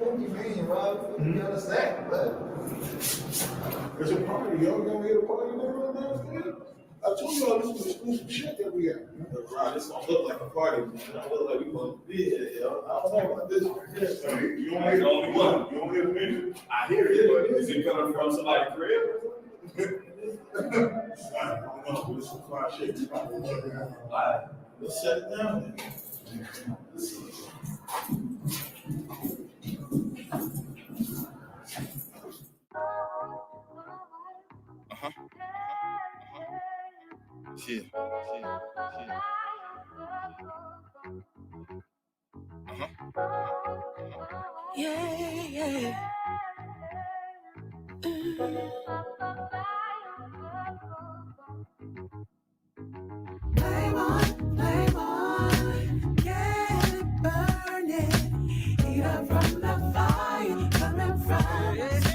What do you mean, Rob? You understand, but It's a party, yo. You gonna get a party there downstairs? I told y'all this is exclusive shit that we got. Rob, this don't look like a party. It don't look like we gonna be here, yo. I don't know about this. You don't hear the only one. You don't hear the music. I hear it, but is it coming from somebody's crib? I don't know. This is fly shit. We about to check it out. All right, let's shut it down then. Yeah. Flame on, get it burning. Heat up from the fire coming from us.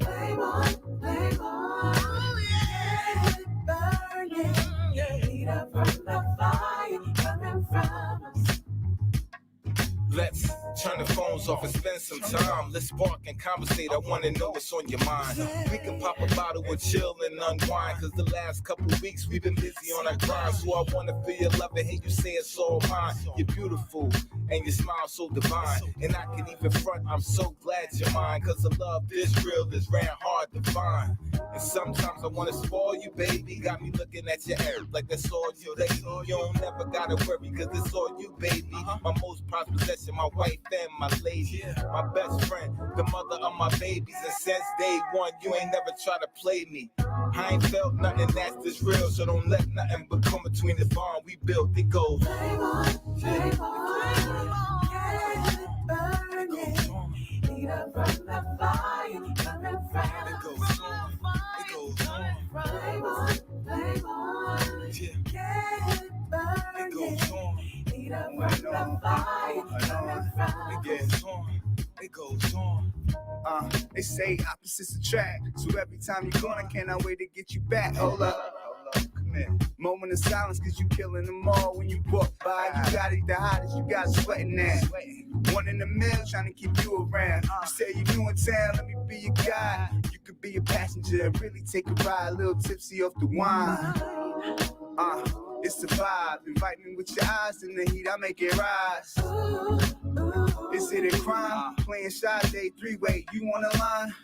Flame on, get it burning. Heat up from the fire coming from us. Let's turn the phones off and spend some time. Let's spark and conversate. I want to know what's on your mind. We can pop a bottle and chill and unwind. Cause the last couple weeks we've been busy on our grind. So I want to feel your love and hear you say it's all mine. You're beautiful and your smile so divine. And I can even front, I'm so glad you're mine. Cause the love this real is ran hard to find. And sometimes I want to spoil you, baby. Got me looking at your hair like that's all you, lady. You don't never gotta worry cause it's all you, baby. My most prized possession, my wife and my lady. My best friend, the mother of my babies. And since day one, you ain't never tried to play me. I ain't felt nothing that's this real. So don't let nothing but come between the bond we built. It goes. Flame on, get it burning. Heat up from the fire coming from us. It goes on. It goes on. Flame on, get it burning. It goes on. Heat up from the fire coming from us. It goes on. It goes on. They say opposites attract. So every time you're gone, I cannot wait to get you back. Hold up, come here. Moment of silence, cause you killing them all when you walk by. You got it the hottest, you got sweating now. One in the mill, trying to keep you around. You say you new in town, let me be your guy. You could be a passenger, really take a ride, a little tipsy off the wine. It's the vibe, invite me with your eyes in the heat, I make it rise. Is it a crime? Playing Sade three-way, you on the line?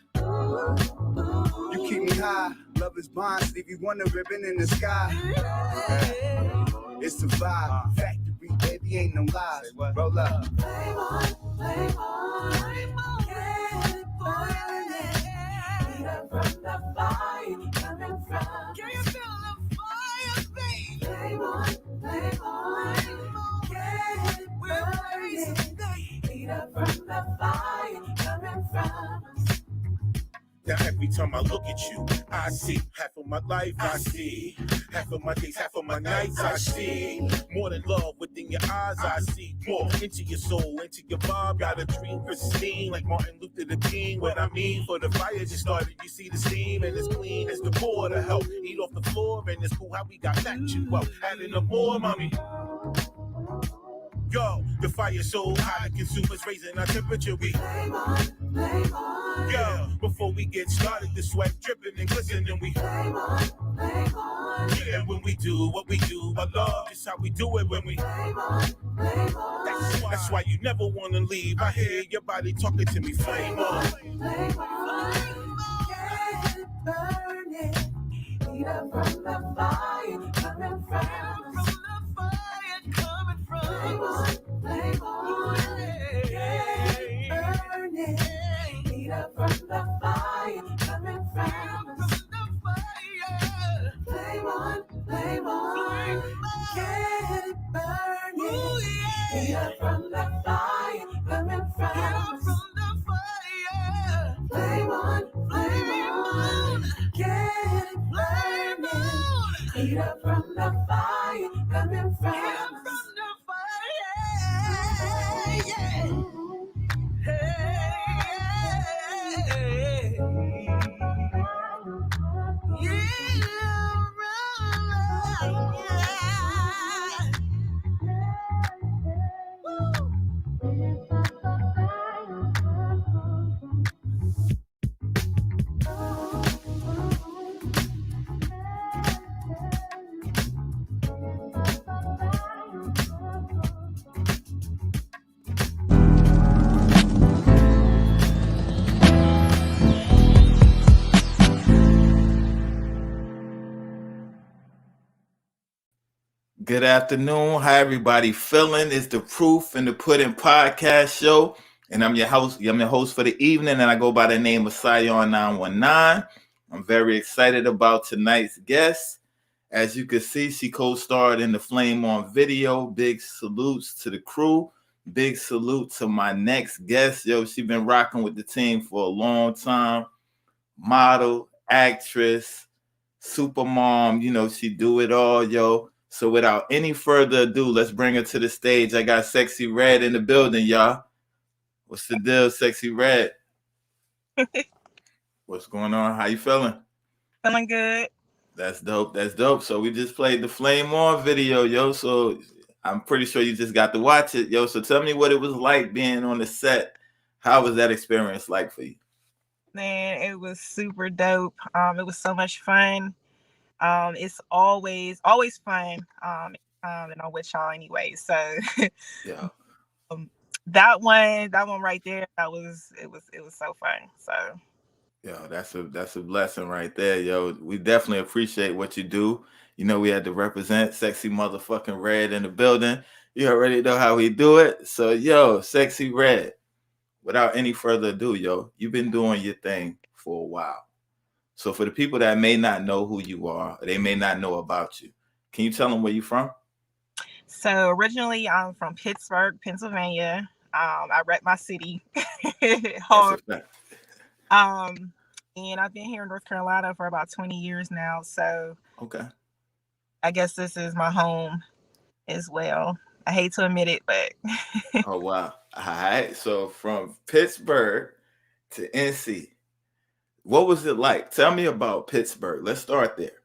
You keep me high, love is bonds, leave you on the ribbon in the sky. It's the vibe, factory, baby, ain't no lies. Roll up. Flame on, get it burning. Heat up from the fire coming from us. Can you feel the fire, baby? Flame on, get it burning. Heat up from the fire coming from us. Now every time I look at you, I see half of my life, I see half of my days, half of my nights, I see more than love within your eyes, I see more into your soul, into your vibe. Got a dream pristine like Martin Luther the King. What I mean, for the fire just started, you see the steam and it's clean as the pour to help eat off the floor. And it's cool how we got back you up, adding up more, mommy. Yo, the fire so hot, the consumers raising our temperature. We Flame on, yeah, before we get started, the sweat dripping and glistening. We flame on, yeah, when we do what we do, I love just how we do it when we. flame on, That's why you never wanna leave. I hear your body talking to me. Flame on. flame on, get it burning. Heat up from the fire coming from us. Flame on, get it burning. Heat up from the fire coming from us. Flame on, get it burning. Heat up from the fire coming from us. Flame on, get it burning. Heat up from the fire coming from us. Good afternoon. How everybody feeling? It's the Proof and the Pudding podcast show. And I'm your host. I'm your host for the evening, and I go by the name of Sion 919. I'm very excited about tonight's guest. As you can see, she co-starred in the Flame On video. Big salutes to the crew. Big salute to my next guest. Yo, she been rocking with the team for a long time. Model, actress, super mom, she do it all, yo. So without any further ado, let's bring her to the stage. I got Sexy Red in the building, y'all. What's the deal, Sexy Red? What's going on? How you feeling? Feeling good. That's dope. That's dope. So we just played the Flame On video, yo. So I'm pretty sure you just got to watch it, yo. So tell me what it was like being on the set. How was that experience like for you? Man, it was super dope. It was so much fun. It's always fun. And I'm with y'all anyway. So Yeah. that one right there, it was so fun. So Yo, that's a blessing right there, yo. We definitely appreciate what you do. We had to represent Sexy Motherfucking Red in the building. You already know how we do it. So, yo, Sexy Red, without any further ado, yo, you've been doing your thing for a while. So for the people that may not know who you are, or they may not know about you, can you tell them where you're from? So originally I'm from Pittsburgh, Pennsylvania. I rep my city hard. And I've been here in North Carolina for about 20 years now. So okay, I guess this is my home as well. I hate to admit it, but oh wow. All right. So from Pittsburgh to NC, what was it like? Tell me about Pittsburgh. Let's start there.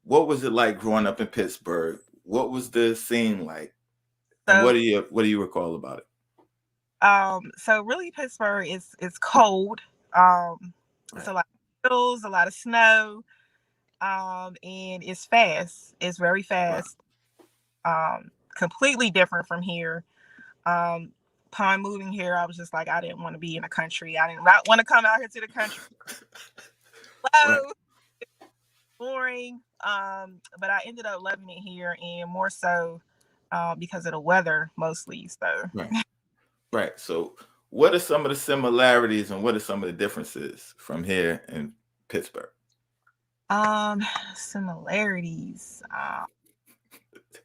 What was it like growing up in Pittsburgh? What was the scene like? And what do you recall about it? So really Pittsburgh is cold. It's a lot of hills, a lot of snow. And it's fast. It's very fast. Wow. Completely different from here. Upon moving here, I was just like, I didn't want to be in the country. I did not want to come out here to the country. Right. Boring. But I ended up loving it here, and more so because of the weather mostly. So right. So what are some of the similarities and what are some of the differences from here in Pittsburgh? Similarities.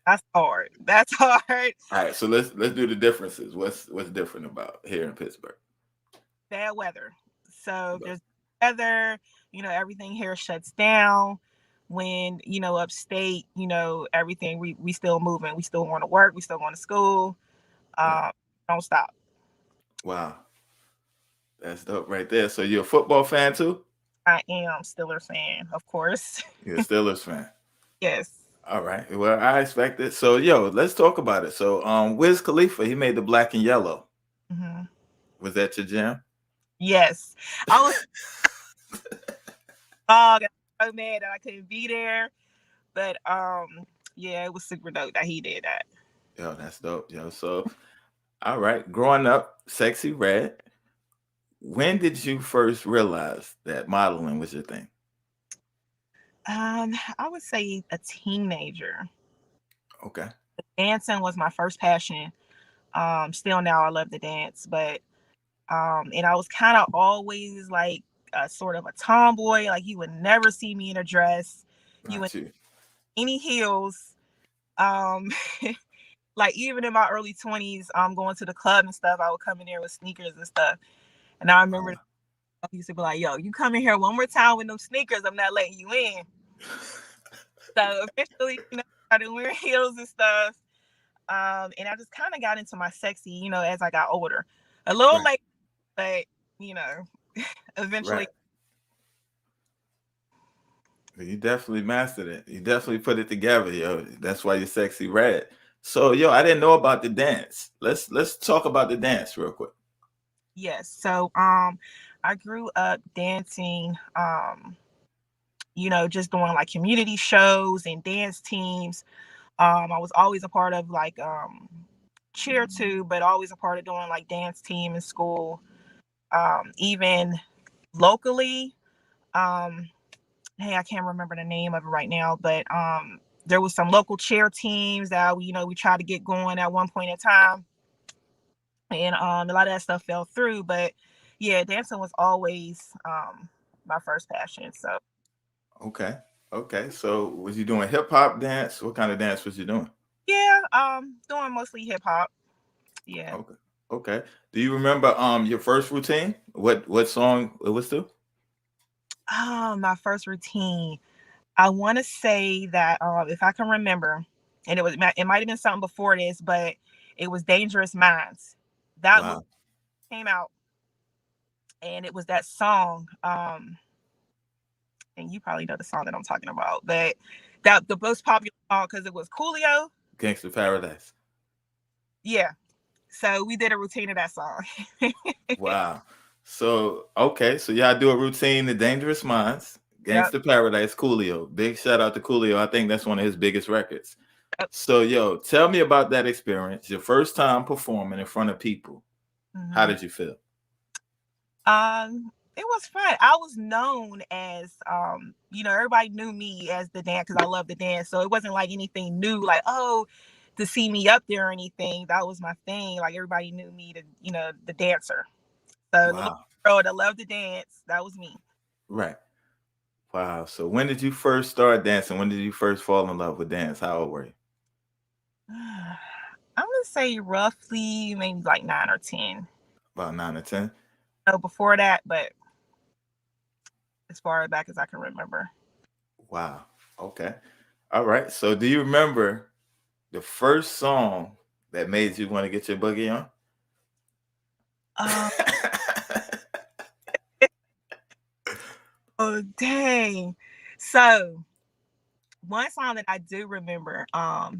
That's hard. All right, so let's do the differences. What's different about here in Pittsburgh? Bad weather. So there's weather, everything here shuts down. When, upstate, everything, we still moving. We still want to work. We still going to school. Don't stop. Wow. That's dope right there. So you're a football fan too? I am Steelers fan, of course. You're a Steelers fan? Yes. All right. Well, I expect it. So, yo, let's talk about it. So, Wiz Khalifa, he made the black and yellow. Mm-hmm. Was that your jam? Yes. I was so mad that I couldn't be there. But, yeah, it was super dope that he did that. Yo, that's dope. Yo, so, all right. Growing up, Sexy Red, when did you first realize that modeling was your thing? I would say a teenager. Okay. Dancing was my first passion. Still now I love to dance, but and I was kind of always like a sort of a tomboy. Like you would never see me in a dress. You would any heels. Like even in my early 20s, going to the club and stuff, I would come in there with sneakers and stuff. And I remember I used to be like, yo, you come in here one more time with them sneakers, I'm not letting you in. So officially, I started wearing heels and stuff. And I just kind of got into my sexy, as I got older. A little late, but, eventually. Right. You definitely mastered it. You definitely put it together, yo. That's why you're Sexy Red. So, yo, I didn't know about the dance. Let's talk about the dance real quick. Yes. So, I grew up dancing, just doing like community shows and dance teams. I was always a part of like cheer too, but always a part of doing like dance team in school. Even locally, hey, I can't remember the name of it right now, but there was some local cheer teams that we tried to get going at one point in time, and a lot of that stuff fell through. But yeah, dancing was always my first passion. So Okay. Okay. So was you doing hip hop dance? What kind of dance was you doing? yeah, doing mostly hip hop. Yeah. Okay. Okay. Do you remember your first routine? What song it was to? My first routine. I want to say that if I can remember, and it might have been something before this, but it was Dangerous Minds. That movie Wow. came out, and it was that song. And you probably know the song that I'm talking about, but that the most popular song because it was Coolio. Gangster Paradise. Yeah. So we did a routine of that song. Wow. So okay, so y'all do a routine, The Dangerous Minds, Yep. Gangsta Paradise, Coolio. Big shout out to Coolio. I think that's one of his biggest records. Yep. So yo, tell me about that experience. Your first time performing in front of people. How did you feel? It was fun. I was known as everybody knew me as the dance because I love the dance. So it wasn't like anything new, like, oh, to see me up there or anything. That was my thing. Like everybody knew me to, the dancer. So the little Wow. girl that loved to dance, that was me. Right. Wow. So when did you first start dancing? When did you first fall in love with dance? How old were you? I'm gonna say roughly maybe like 9 or 10. About 9 or 10. No, before that, but as far back as I can remember. Wow. Okay. All right. So do you remember the first song that made you want to get your boogie on? Um, oh dang. So one song that I do remember, I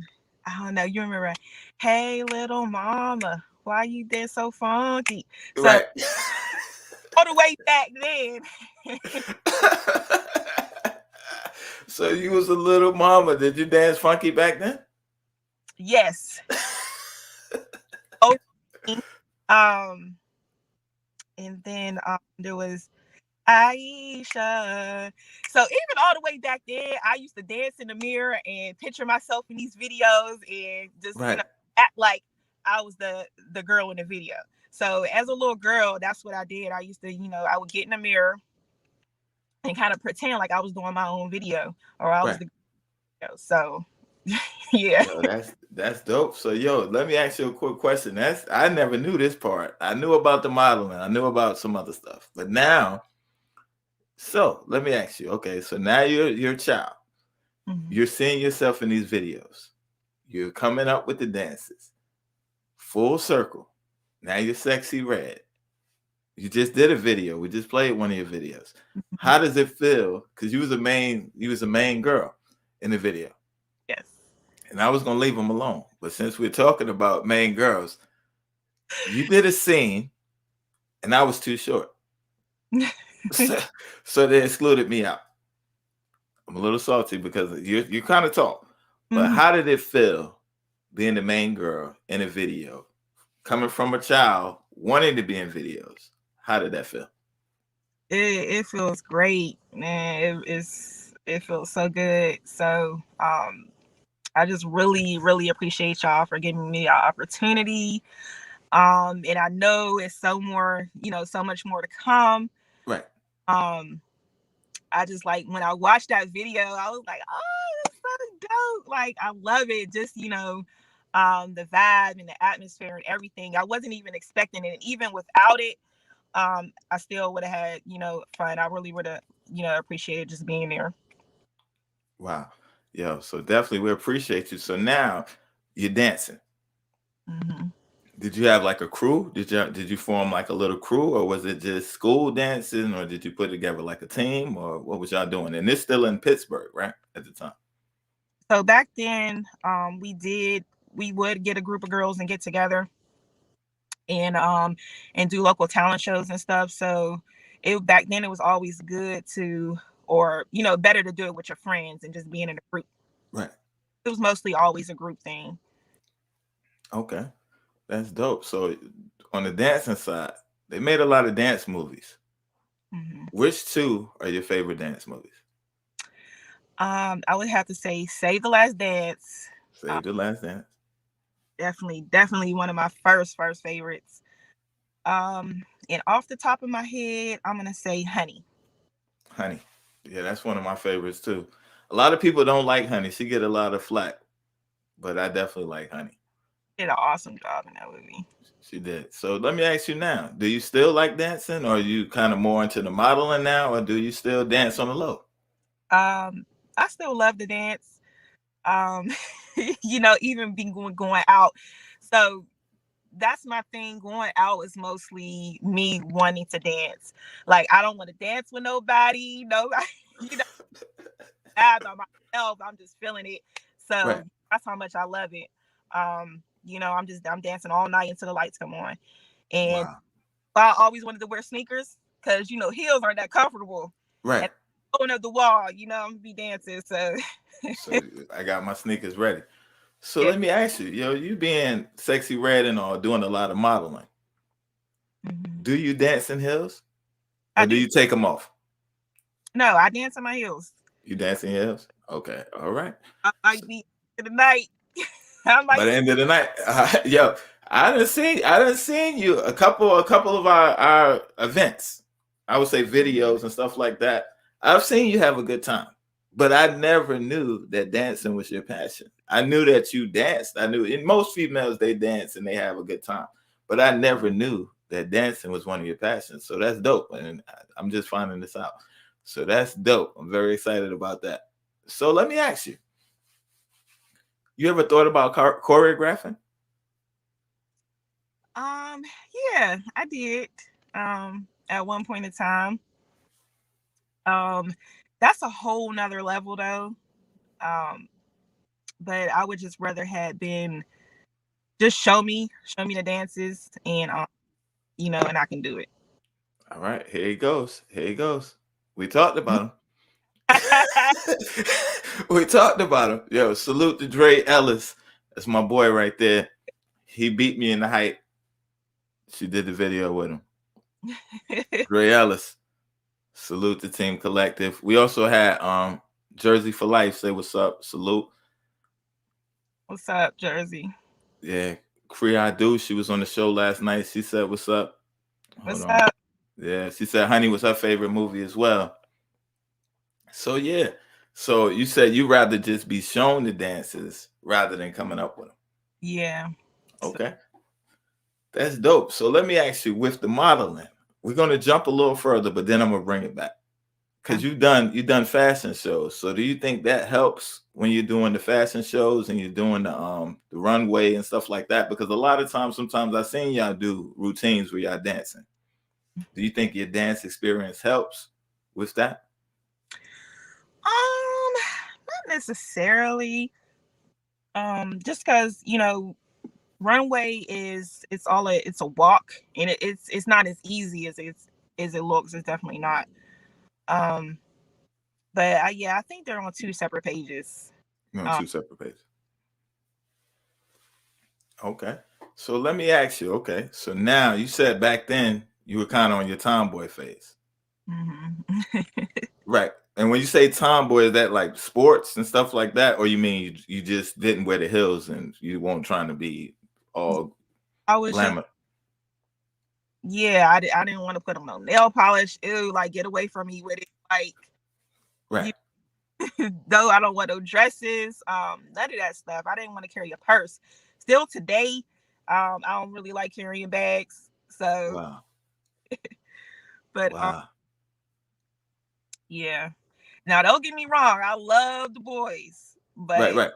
don't know, you remember, "Hey Little Mama, why you dance so funky?" So Right. all the way back then. So you was a little mama. Did you dance funky back then? Yes. Oh, um, and then there was Aisha. So even all the way back then, I used to dance in the mirror and picture myself in these videos and just Right. act like I was the girl in the video. So as a little girl, that's what I did. I used to, I would get in the mirror and kind of pretend like I was doing my own video or I was Right. the girl. So yeah. Yo, that's dope. So yo, let me ask you a quick question. I never knew this part. I knew about the modeling. I knew about some other stuff. But now, so let me ask you. Okay, so now you're a child. Mhm. You're seeing yourself in these videos. You're coming up with the dances. Full circle. Now you're sexy red. You just did a video. We just played one of your videos. How does it feel? Because you was a main girl in the video. Yes. And I was gonna leave them alone. But since we're talking about main girls, you did a scene and I was too short. So they excluded me out. I'm a little salty because you're kind of tall. But Mhm. how did it feel being the main girl in a video? Coming from a child wanting to be in videos. How did that feel? It feels great, man. It feels so good. So I just really, really appreciate y'all for giving me an opportunity. And I know it's so much more to come. Right. Um, I just like when I watched that video, I was like, oh, that's so dope. Like I love it. Just, the vibe and the atmosphere and everything. I wasn't even expecting it. And even without it, I still would have had, fun. I really would have, appreciated just being there. Wow. Yo, so definitely we appreciate you. So now you're dancing. Mm-hmm. Did you have like a crew? Did you form like a little crew, or was it just school dancing, or did you put together like a team, or what was y'all doing? And this still in Pittsburgh, right? At the time. So back then, we would get a group of girls and get together and do local talent shows and stuff. So it back then it was always good to or better to do it with your friends and just being in a group. Right. It was mostly always a group thing. Okay. That's dope. So on the dancing side, they made a lot of dance movies. Mm-hmm. Which two are your favorite dance movies? I would have to say Save the Last Dance. Uh, Save the Last Dance. definitely one of my first favorites. And off the top of my head, I'm gonna say Honey. Honey. Yeah, that's one of my favorites too. A lot of people don't like Honey. She get a lot of flack, but I definitely like Honey. Did an awesome job in that movie. She did. So let me ask you now: do you still like dancing, or are you kind of more into the modeling now, or do you still dance on the low? I still love to dance. Um, even being going out. So that's my thing. Going out is mostly me wanting to dance. Like I don't want to dance with nobody. Nobody, you know, by myself. I'm just feeling it. Right. So that's how much I love it. I'm dancing all night until the lights come on. And Wow. I always wanted to wear sneakers because heels aren't that comfortable. Right. And going up the wall, I'm gonna be dancing. So So I got my sneakers ready. So yeah. let me ask you, you being sexy red and all, doing a lot of modeling. Mhm. Do you dance in heels, I or do do. you take them off? No, I dance in my heels. You dance in heels? Okay, all right. I might be in the night. I By might the be. end of the night, yo, I done seen you a couple of our events. I would say videos and stuff like that. I've seen you have a good time, but I never knew that dancing was your passion. I knew that you danced. I knew in most females they dance and they have a good time, but I never knew that dancing was one of your passions. So that's dope, and I'm just finding this out. So that's dope. I'm very excited about that. So let me ask you. You ever thought about choreographing? Yeah, I did. At one point in time. Um, that's a whole nother level though. Um, but I would just rather had been just show me the dances, and and I can do it. All right, here he goes. Here he goes. We talked about him. We talked about him. Yo, salute to Dre Ellis. That's my boy right there. He beat me in the height. She did the video with him. Dre Ellis. Salute to Team Collective. We also had Jersey for Life. Say what's up. Salute. What's up, Jersey? Yeah. Kriya Do. She was on the show last night. She said what's up. Hold What's on. up? Yeah. She said Honey was her favorite movie as well. So yeah. So you said you rather just be shown the dances rather than coming up with them. Yeah. Okay. That's dope. So let me ask you, with the modeling, we're gonna jump a little further, but then I'm gonna bring it back. Because you've done fashion shows. So do you think that helps when you're doing the fashion shows and you're doing the runway and stuff like that? Because a lot of times, sometimes I've seen y'all do routines where y'all dancing. Do you think your dance experience helps with that? Not necessarily. Just because runway it's a walk, and it's not as easy as it looks. It's definitely not. Um, but I think they're on two separate pages. No, Um, two separate pages. Okay. So let me ask you, okay. So now you said back then you were kind of on your tomboy phase. mhm. Right. And when you say tomboy, is that like sports and stuff like that? Or you mean you just didn't wear the heels and you weren't trying to be all I was just glamour? yeah, I didn't want to put on no nail polish. Ew, like get away from me with it. Like you, Right. though I don't want no dresses, none of that stuff. I didn't want to carry a purse. Still today, I don't really like carrying bags. So, Wow. but Wow. yeah. Now don't get me wrong, I love the boys, Right, but right.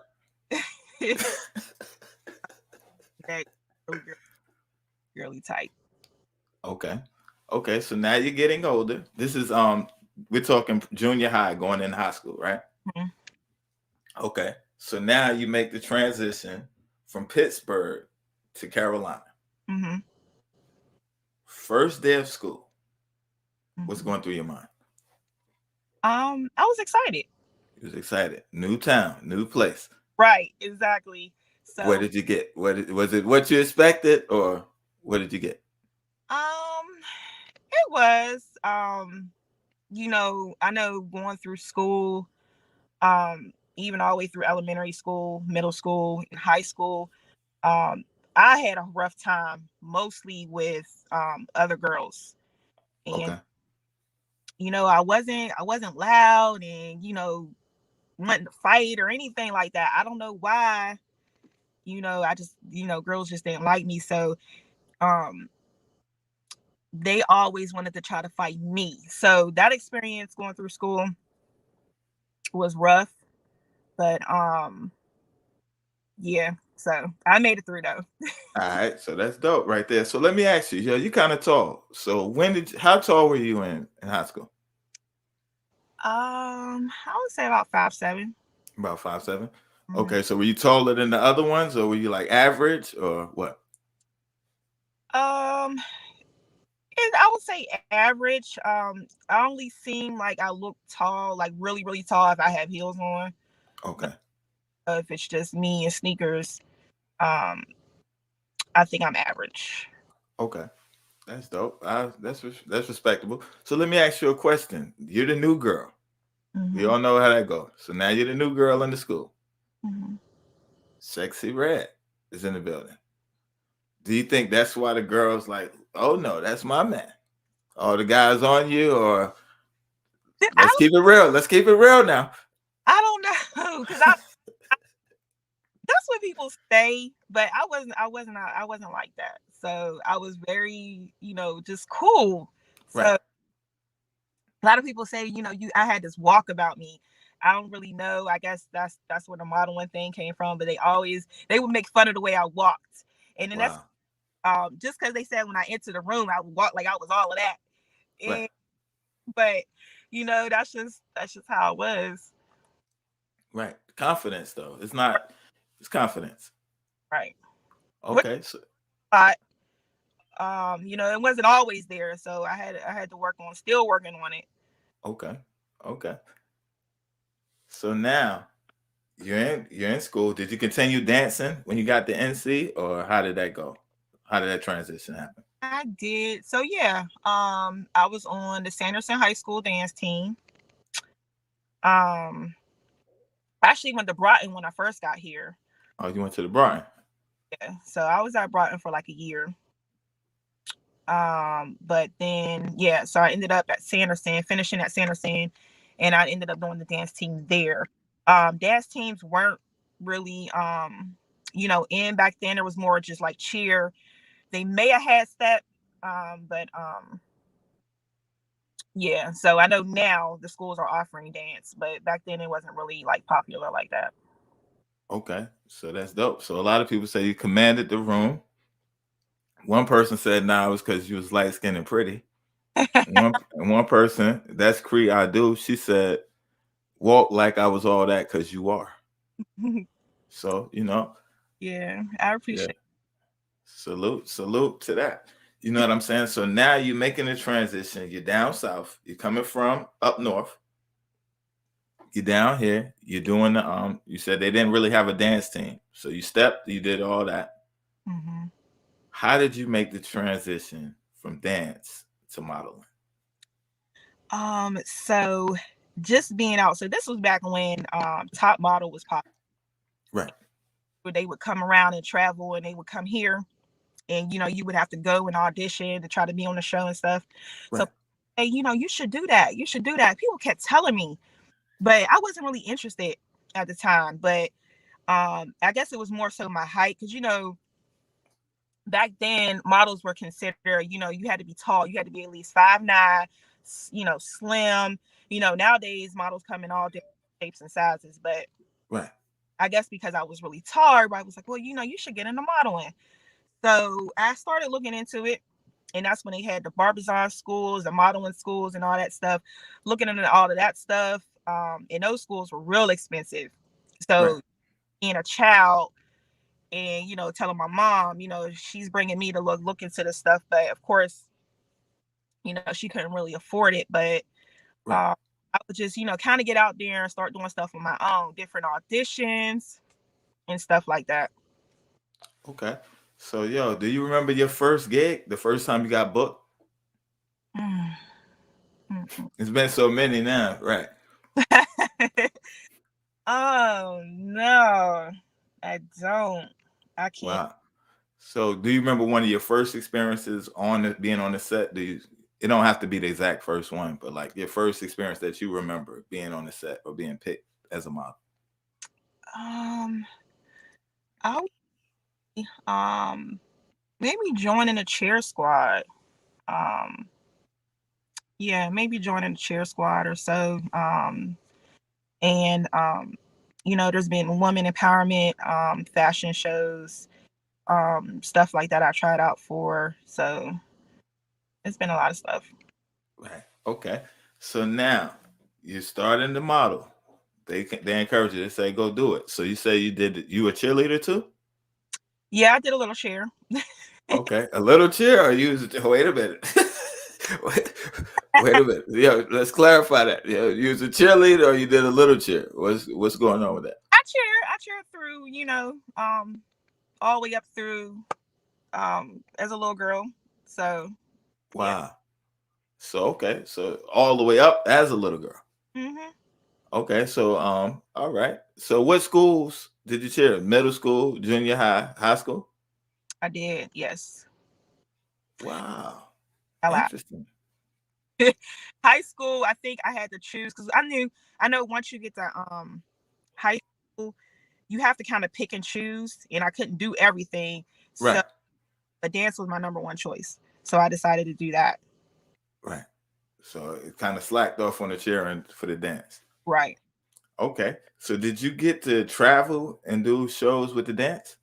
that girly type. Okay. Okay. So now you're getting older. This is we're talking junior high going in high school, right? Mhm. Okay. So now you make the transition from Pittsburgh to Carolina. Mhm. First day of school. What's Mhm. going through your mind? I was excited. You was excited. New town, new place. Right, exactly. What So, did you get? Was it what you expected, or what did you get? um, it was, I know going through school, Even all the way through elementary school, middle school, and high school. Um, I had a rough time mostly with other girls, and Okay. I wasn't loud and wanting to fight or anything like that. I don't know why. I just girls just didn't like me, so um they always wanted to try to fight me. So that experience going through school was rough, but yeah. So I made it through though. All right, so that's dope right there. So let me ask you, you kind of tall. So how tall were you in high school? I would say about 5'7". About 5'7"? Mhm. Okay, so were you taller than the other ones, or were you like average, or what? Um, I would say average. I only seem like I look tall, like really, really tall if I have heels on. But Okay, if it's just me and sneakers, um, I think I'm average. okay, that's dope. That's respectable. So let me ask you a question. You're the new girl. We Hmm. all know how that goes. So now you're the new girl in the school. Hmm. Sexy Red is in the building. Do you think that's why the girls like, oh no, that's my man? All the guys on you, or I let's keep it real. Let's keep it real now. I don't know because that's what people say, but I wasn't like that. So I was very, just cool. Right, So a lot of people say, I had this walk about me. I don't really know. I guess that's where the modeling thing came from. But they would make fun of the way I walked, and then that's wow, just because they said when I entered the room I would walk like I was all of that. right, And but that's just how it was. right. Confidence though. It's not. It's confidence. Right. Which Okay, so I it wasn't always there, so I had to work on still working on it. okay, okay. So now you're in school. Did you continue dancing when you got the NC, or how did that go? How did that transition happen? I did. So yeah, I was on the Sanderson High School dance team. Um, I actually went to Broughton when I first got here. Oh, you went to the Brian. Yeah, so I was at Broughton for like a year. But then yeah, so I ended up at Sanderson, finishing at Sanderson, and I ended up doing the dance team there. Dance teams weren't really in back then. There was more just like cheer. They may have had step, but yeah. So I know now the schools are offering dance, but back then it wasn't really like popular like that. Okay, so that's dope. So a lot of people say you commanded the room. One person said, "Nah, it was because you was light skinned and pretty." One person, that's Cree I do. She said, "Walk like I was all that because you are." So Yeah, I yeah. appreciate. Salute to that. You know what I'm saying? So now you're making the transition. You're down south. You're coming from up north. You're down here. You're doing the You said they didn't really have a dance team, so you stepped. You did all that. Hmm. How did you make the transition from dance to modeling? So just being out. So this was back when Top Model was popular. Right. Where they would come around and travel, and they would come here, and you would have to go and audition to try to be on the show and stuff. So, Right. hey, you should do that. You should do that. People kept telling me, but I wasn't really interested at the time. But I guess it was more so my height, because back then models were considered, you had to be tall, you had to be at least 5'9", slim. Nowadays models come in all different shapes and sizes, but Right. I guess because I was really tall, everybody was like, well, you should get into modeling. So I started looking into it, and that's when they had the Barbizon schools, the modeling schools, and all that stuff. Looking into all of that stuff, and those schools were real expensive. Right. So being a child, and telling my mom, she's bringing me to look into this stuff, but of course, she couldn't really afford it. But Right. I would just kind of get out there and start doing stuff on my own, different auditions and stuff like that. Okay. So do you remember your first gig? The first time you got booked? Mm, mm, It's been so many now, right? mm. Oh no, I don't. I can't. Wow. So, do you remember one of your first experiences on being on the set? It don't have to be the exact first one, but like your first experience that you remember being on the set or being picked as a model? Um, I maybe joining a cheer squad. Um, yeah, maybe joining a cheer squad or so. And there's been women empowerment, fashion shows, stuff like that I tried out for. So it's been a lot of stuff. Right. Okay. So now you're starting to model. They encourage you. They say go do it. So you say you a cheerleader too? Yeah, I did a little cheer. Okay, a little cheer, or wait a minute. wait a minute. Yeah, let's clarify that. Yeah, you was a cheerleader or you did a little cheer. What's going on with that? I cheered through, all the way up through as a little girl. So yeah. Wow. So okay, so all the way up as a little girl. Hmm. Okay, so all right. So what schools did you cheer? Middle school, junior high, high school? I did, yes. Wow. A lot. Interesting. High school, I think I had to choose because I know once you get to high school, you have to kind of pick and choose, and I couldn't do everything. So Right, a dance was my number one choice. So I decided to do that. right. So it kind of slacked off on the cheering for the dance. Right. Okay. So did you get to travel and do shows with the dance?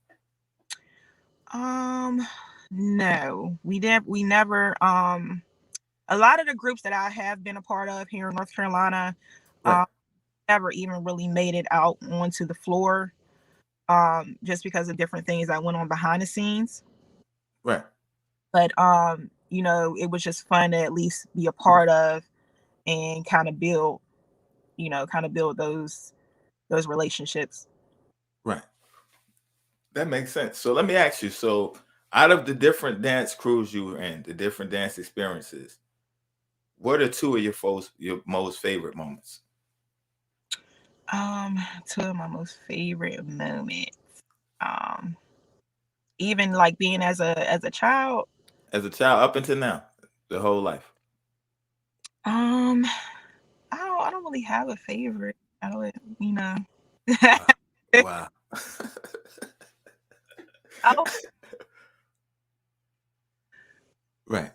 No, we never. A lot of the groups that I have been a part of here in North Carolina, Right, never even really made it out onto the floor. Just because of different things that went on behind the scenes. right, But it was just fun to at least be a part of and kind of build those relationships. right. That makes sense. So let me ask you. So out of the different dance crews you were in, the different dance experiences, what are two of your most favorite moments? Two of my most favorite moments. Um, Even like being as a child. As a child up until now, the whole life. Um, I don't really have a favorite. I don't, you know. Wow. Wow. I don't, Right.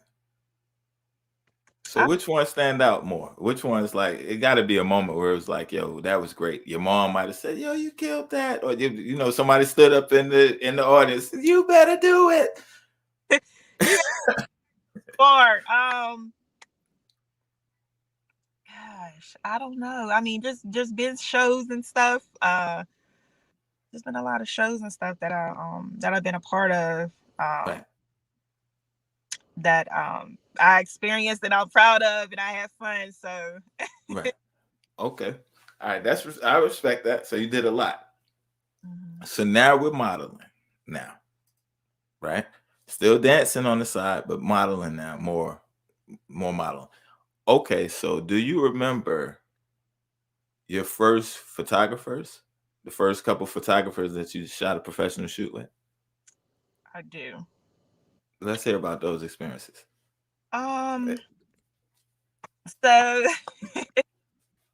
So I, which one stand out more? Which one's like it got to be a moment where it was like, yo, that was great. Your mom might have said, yo, you killed that, or somebody stood up in the audience, you better do it. you are. Gosh, I don't know. I mean, just been shows and stuff. There's been a lot of shows and stuff that I've been a part of. Um, Right. that I experienced and I'm proud of and I have fun. So Right. Okay. All right. I respect that. So you did a lot. mhm. So now we're modeling. Now, right? Still dancing on the side, but modeling now, more modeling. Okay. So do you remember your first photographers? The first couple photographers that you shot a professional shoot with? I do. Let's hear about those experiences. Um, so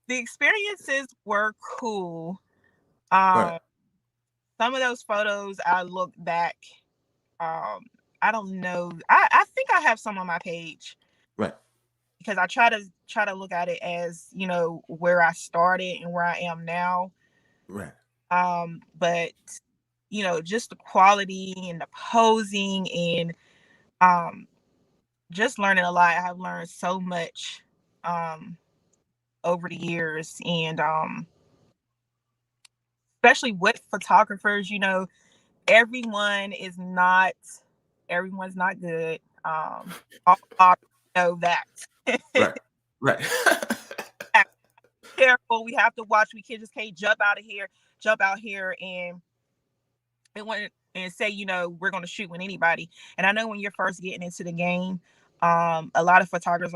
the experiences were cool. Right. Um, some of those photos I look back. Um, I don't know. I think I have some on my page Right. because I try to look at it as where I started and where I am now. Right. But just the quality and the posing and um, just learning a lot. I have learned so much um, over the years, and especially with photographers. Everyone is not everyone's not good. All know that. Right. Right. Careful. We have to watch. We just can't jump out here and want and say, we're going to shoot with anybody. And I know when you're first getting into the game, a lot of photographers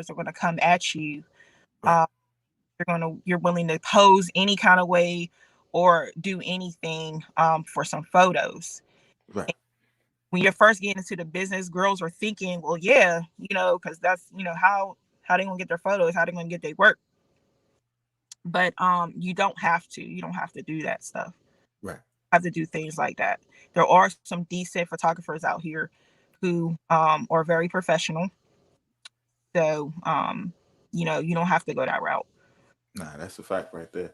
are going to come at you. Right. Um, you're willing to pose any kind of way or do anything for some photos. Right. When you're first getting into the business, girls are thinking, well, yeah, because that's how they gonna get their photos, how they gonna get their work. But you don't have to do that stuff. Right. Have to do things like that. There are some decent photographers out here who are very professional. So you don't have to go that route. Nah, that's a fact right there.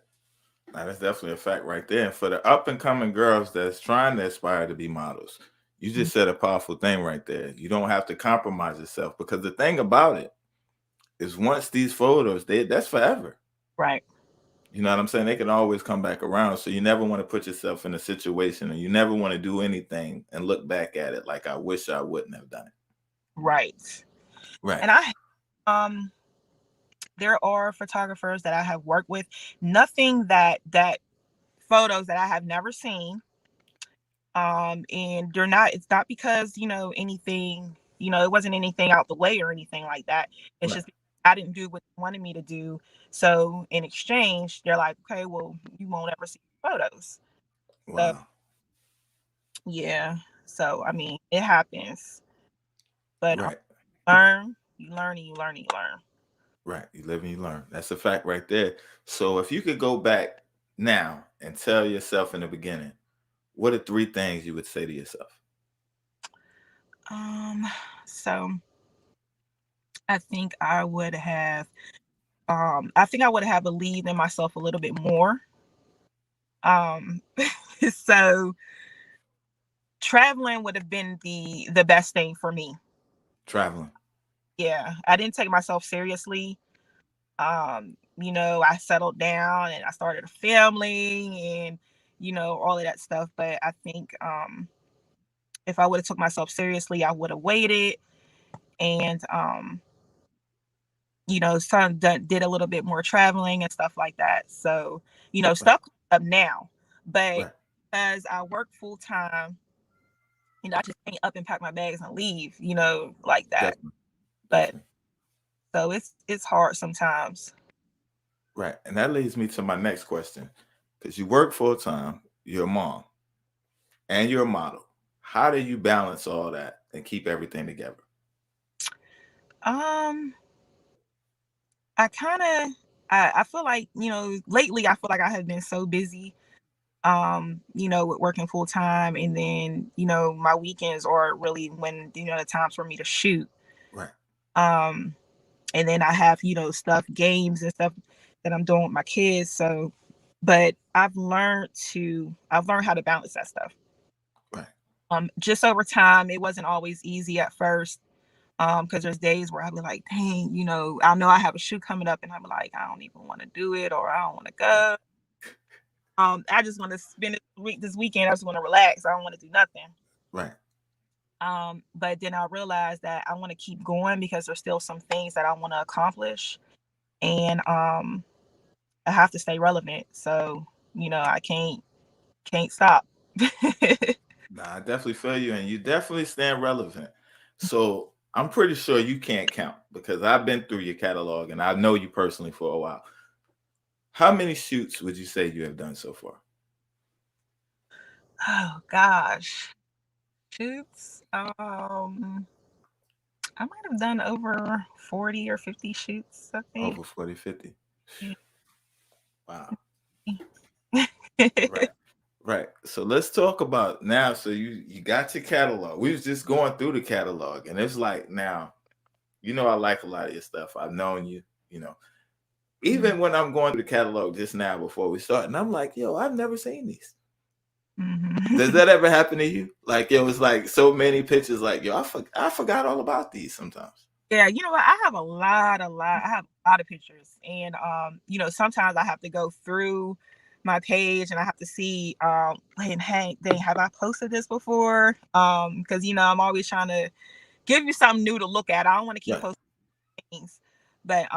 Nah, that's definitely a fact right there. And for the up and coming girls that's trying to aspire to be models, you just said a powerful thing right there. You don't have to compromise yourself, because the thing about it is, once these photos, that's forever. Right. You know what I'm saying? They can always come back around. So you never want to put yourself in a situation, and you never want to do anything and look back at it like, I wish I wouldn't have done it. Right. Right. And there are photographers that I have worked with. Nothing that photos that I have never seen. And it's not because, anything, it wasn't anything out the way or anything like that. It's Right. just I didn't do what they wanted me to do. So in exchange, they're like, okay, well, you won't ever see photos. So, Wow. yeah. So, I mean, it happens. But Right. you learn, and you learn, and you learn. Right. You live and you learn. That's a fact right there. So if you could go back now and tell yourself in the beginning, what are 3 things you would say to yourself? So I think I would have believed in myself a little bit more. So traveling would have been the best thing for me. Traveling. Yeah, I didn't take myself seriously. I settled down and I started a family and all of that stuff. But I think if I would have took myself seriously, I would have waited and did a little bit more traveling and stuff like that. So, stuff comes up now. But Right. as I work full time, I just can't up and pack my bags and leave, like that. Definitely. But Definitely. so it's hard sometimes. Right. And that leads me to my next question. Because you work full time, you're a mom, and you're a model. How do you balance all that and keep everything together? Um, I feel like, lately I feel like I have been so busy, with working full time, and then, my weekends are really when, the times for me to shoot. Right. Um, and then I have, games and stuff that I'm doing with my kids. So, but I've learned how to balance that stuff. Right. Just over time, it wasn't always easy at first. Because there's days where I'll be like, dang, I know I have a shoot coming up and I'm like, I don't even want to do it, or I don't want to go. I just want to spend this weekend. I just want to relax. I don't want to do nothing. Right. But then I realized that I want to keep going because there's still some things that I want to accomplish, and I have to stay relevant. So I can't stop. Nah, I definitely feel you, and you definitely stand relevant. So I'm pretty sure you can't count, because I've been through your catalog and I know you personally for a while. How many shoots would you say you have done so far? Oh gosh, shoots. I might have done over 40 or 50 shoots, I think. Over 40, 50. Yeah. Wow. Right. Right. So let's talk about now. So you got your catalog. We was just going through the catalog, and it's like, now, I like a lot of your stuff. I've known you, even when I'm going through the catalog just now before we start, and I'm like, yo, I've never seen these. Mm-hmm. Does that ever happen to you? Like, it was like so many pictures, like, yo, I forgot all about these sometimes. Yeah, you know what? I have a lot. I have a lot of pictures, and sometimes I have to go through my page and I have to see, and hey, have I posted this before? Because I'm always trying to give you something new to look at. I don't want to keep Right. posting things, but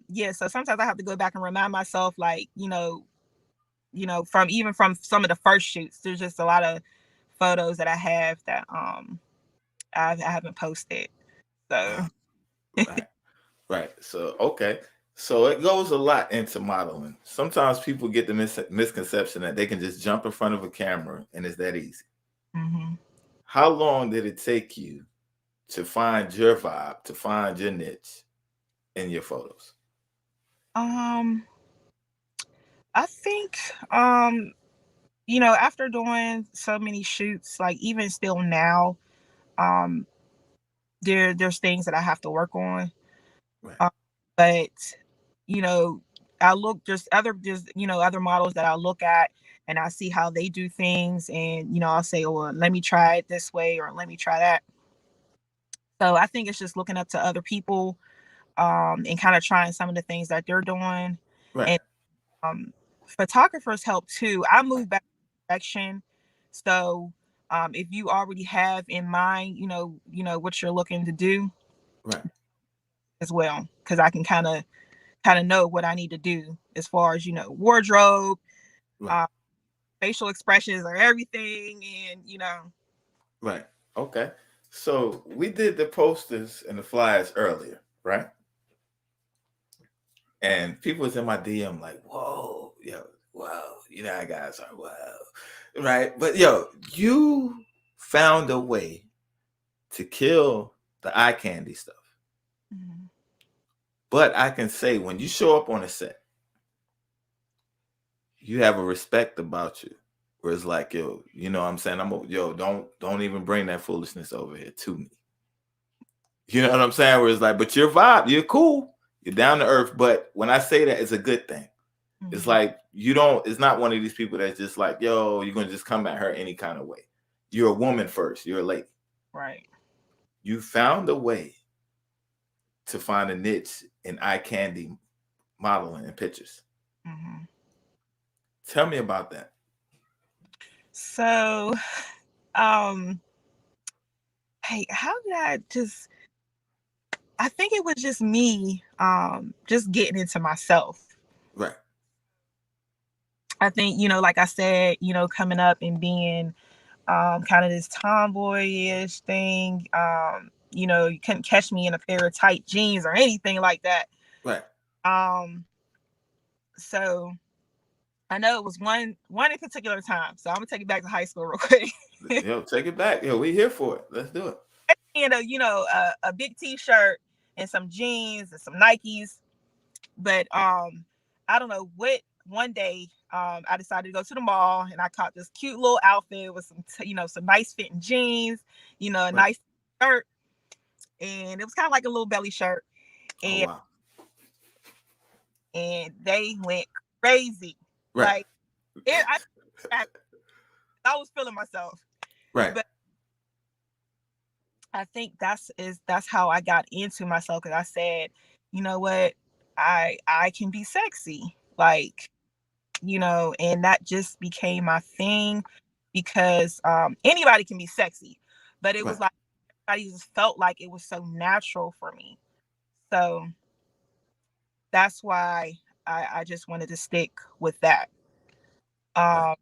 yeah. So sometimes I have to go back and remind myself, like, from some of the first shoots. There's just a lot of photos that I have that I haven't posted. So Right. Right. So, okay. So it goes a lot into modeling. Sometimes people get the misconception that they can just jump in front of a camera and it's that easy. Mm-hmm. How long did it take you to find your vibe, to find your niche in your photos? Um, I think, um, after doing so many shoots, like even still now, um, there's things that I have to work on. Right, Um, but you know, I look just other models that I look at and I see how they do things, and I'll say, oh, well, let me try it this way or let me try that. So I think it's just looking up to other people, and kind of trying some of the things that they're doing. right, And um, photographers help too. I move back direction. So if you already have in mind, what you're looking to do right, as well, because I can kind of know what I need to do as far as wardrobe, right, uh, facial expressions, or everything, and right. Okay. So we did the posters and the flyers earlier, right? And people was in my DM like, whoa, yo, wow, you know how guys are, wow. Right? But yo, you found a way to kill the eye candy stuff. Mhm. But I can say when you show up on a set, you have a respect about you. Where it's like, yo, you know what I'm saying? Yo, don't even bring that foolishness over here to me. You know what I'm saying? Where it's like, but your vibe, you're cool, you're down to earth. But when I say that, it's a good thing. It's Mhm. like it's not one of these people that's just like, yo, you're gonna just come at her any kind of way. You're a woman first, you're a lady. Right. You found a way to find a niche in eye candy modeling and pictures. Mhm. Tell me about that. So, um, hey, how did I just? I think it was just me, just getting into myself. Right, I think, like I said, coming up and being kind of this tomboyish thing. You couldn't catch me in a pair of tight jeans or anything like that. right. Um, so I know it was one in particular time. So I'm gonna take it back to high school real quick. Yo, take it back. Yo, we here for it. Let's do it. A big t-shirt and some jeans and some Nikes. But I don't know what one day I decided to go to the mall and I caught this cute little outfit with some nice fitting jeans, a Right. nice shirt, and it was kind of like a little belly shirt, Oh and wow. they went crazy. Right. Like it, I was feeling myself, Right. but I think that's how I got into myself, because I said, you know what, I can be sexy, like, and that just became my thing, because anybody can be sexy, but it was Right. like I just felt like it was so natural for me. So that's why I just wanted to stick with that. Right. Um,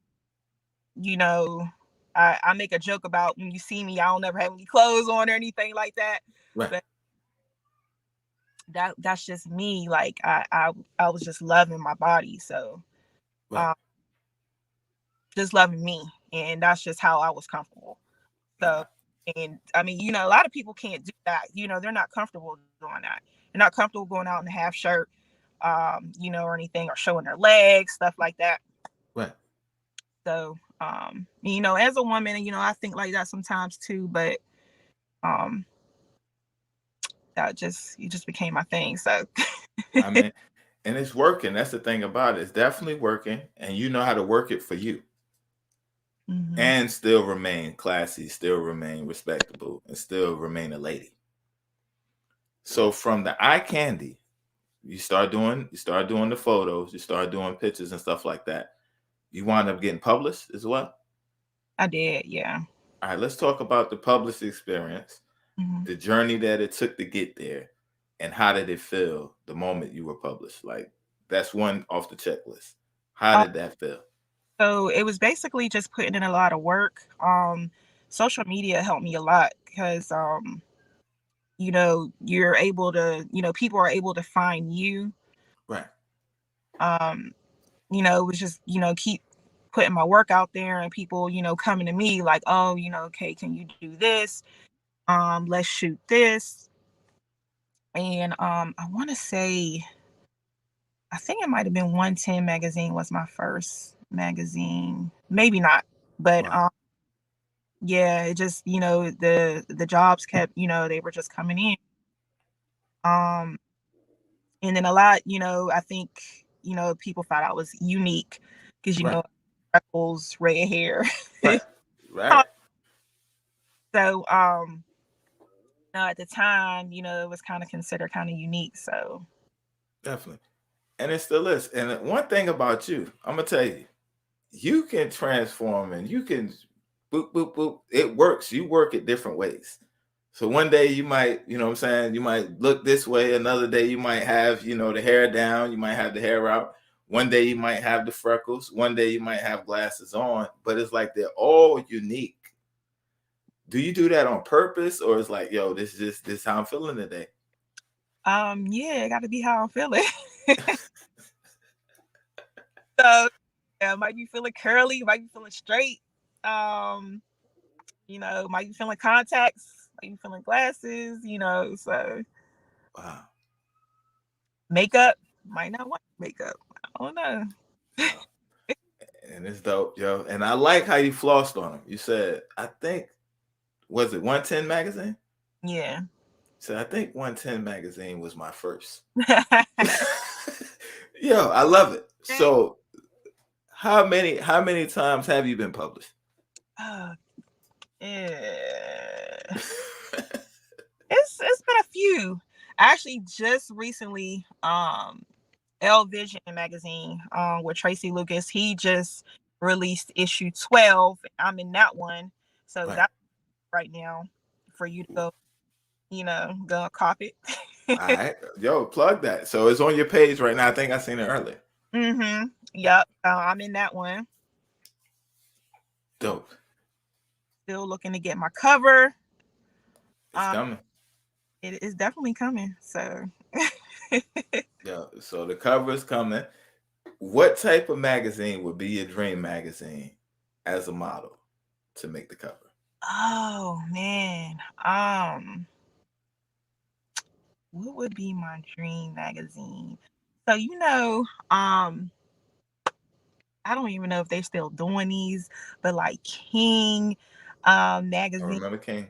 you know, I make a joke about when you see me, I don't ever have any clothes on or anything like that. Right. But that's just me. Like I was just loving my body. So Right. um just loving me. And that's just how I was comfortable. So, Okay. and I mean, a lot of people can't do that. They're not comfortable doing that. They're not comfortable going out in a half shirt, or anything, or showing their legs, stuff like that. Right. So, as a woman, I think like that sometimes too, but um, it just became my thing. So, I mean, and it's working. That's the thing about it. It's definitely working, and you know how to work it for you, hmm and still remain classy, still remain respectable, and still remain a lady. So from the eye candy, you start doing the photos, you start doing pictures and stuff like that. You wind up getting published as well. I did, yeah. All right, let's talk about the published experience, hmm the journey that it took to get there, and how did it feel the moment you were published? Like that's one off the checklist. How Uh, did that feel? so it was basically just putting in a lot of work. Social media helped me a lot because you're able to, people are able to find you. It was just, keep putting my work out there, and people, coming to me like, oh, okay, can you do this? Let's shoot this. And I want to say, I think it might have been 110 magazine was my first magazine. Maybe not, but Wow. yeah, it just, the jobs kept, they were just coming in. And then a lot, I think, people thought I was unique because, Right. freckles, red hair. Right. Right. So, at the time, it was kind of considered kind of unique. So, Definitely. And it still is. And one thing about you, I'm gonna tell you, you can transform and you can boop boop boop. It works. You work it different ways. So one day you might, you know what I'm saying, you might look this way. Another day you might have, the hair down. You might have the hair out. One day you might have the freckles. One day you might have glasses on. But it's like they're all unique. Do you do that on purpose, or it's like, yo, this is how I'm feeling today? yeah, it got to be how I'm feeling. So, yeah, might be feeling curly, might be feeling straight. Might be feeling contacts, might be feeling glasses. So Wow. makeup, might not want makeup. I don't know. Wow. And it's dope, yo. And I like how you flossed on them. You said, I think, was it 110 magazine? Yeah. So I think 110 magazine was my first. Yo, I love it. So how many times have you been published? Yeah. It's been a few. Actually, just recently, L Vision magazine, with Tracy Lucas, he just released issue 12. I'm in that one, so Right. that's right now for you to go, go cop it. All right, yo, plug that. So it's on your page right now. I think I seen it earlier. Yep. I'm in that one. Dope. Still looking to get my cover. It's coming. It is definitely coming. So. Yeah. So the cover is coming. What type of magazine would be your dream magazine as a model to make the cover? Oh man. What would be my dream magazine? So I don't even know if they're still doing these, but like King I magazine, remember King.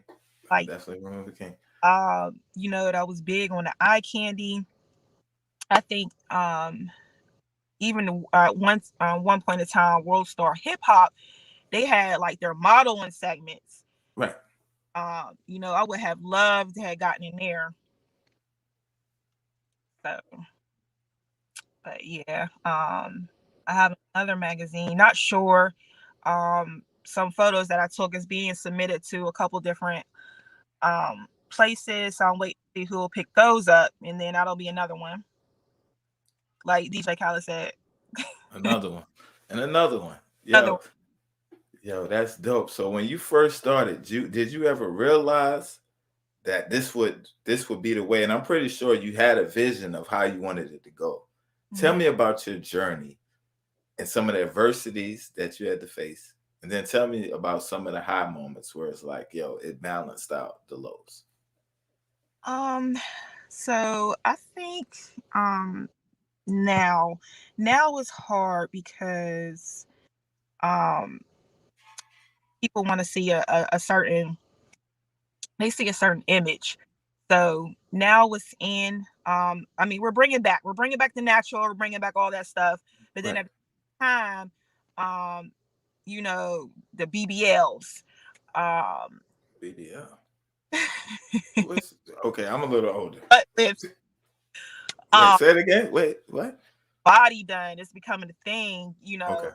like Definitely remember King. that was big on the eye candy. I think even once one point in time, World Star Hip Hop, they had like their modeling segments. Right. I would have loved to have gotten in there. So, but yeah, I have another magazine. Not sure. Some photos that I took is being submitted to a couple different places. So I'm waiting to see who will pick those up, and then that'll be another one. Like DJ Khaled said. Another one. And another one. Another one. Yo, that's dope. So when you first started, did you ever realize that this would be the way? And I'm pretty sure you had a vision of how you wanted it to go. Tell me about your journey and some of the adversities that you had to face. And then tell me about some of the high moments where it's like, yo, it balanced out the lows. So I think now is hard because people want to see a certain, they see a certain image. So now it's in, we're bringing back the natural, we're bringing back all that stuff, but then Right. at the time, the BBLs, BBL. Okay, I'm a little older. butt lifts, Wait, say it again. Wait, what? body done. It's becoming a thing, Okay.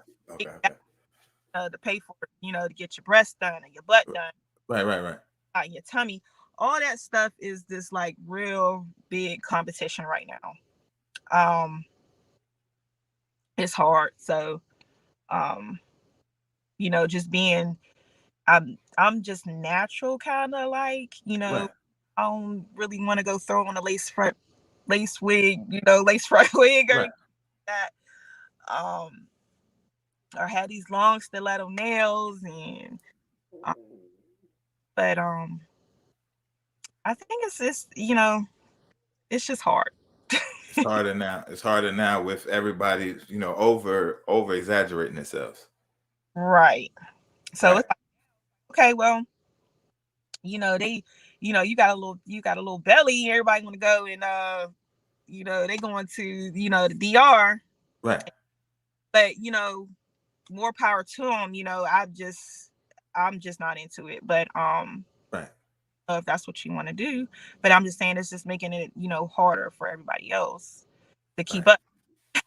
to pay for it, to get your breasts done and your butt done, Right. your tummy. All that stuff is this like real big competition right now. It's hard. So, just being, I'm just natural, kind of like, Right. I don't really want to go throw on a lace wig, lace front wig or Right. anything like that. or had these long stiletto nails, and but I think it's just, it's just hard. It's harder now. It's harder now with everybody, over exaggerating themselves. Right. So Right. it's like, okay, well, they, you got a little belly. Everybody want to go and they going to the DR. Right. But more power to them. I'm just not into it. But Right. if that's what you want to do, but I'm just saying it's just making it harder for everybody else to keep Right. up.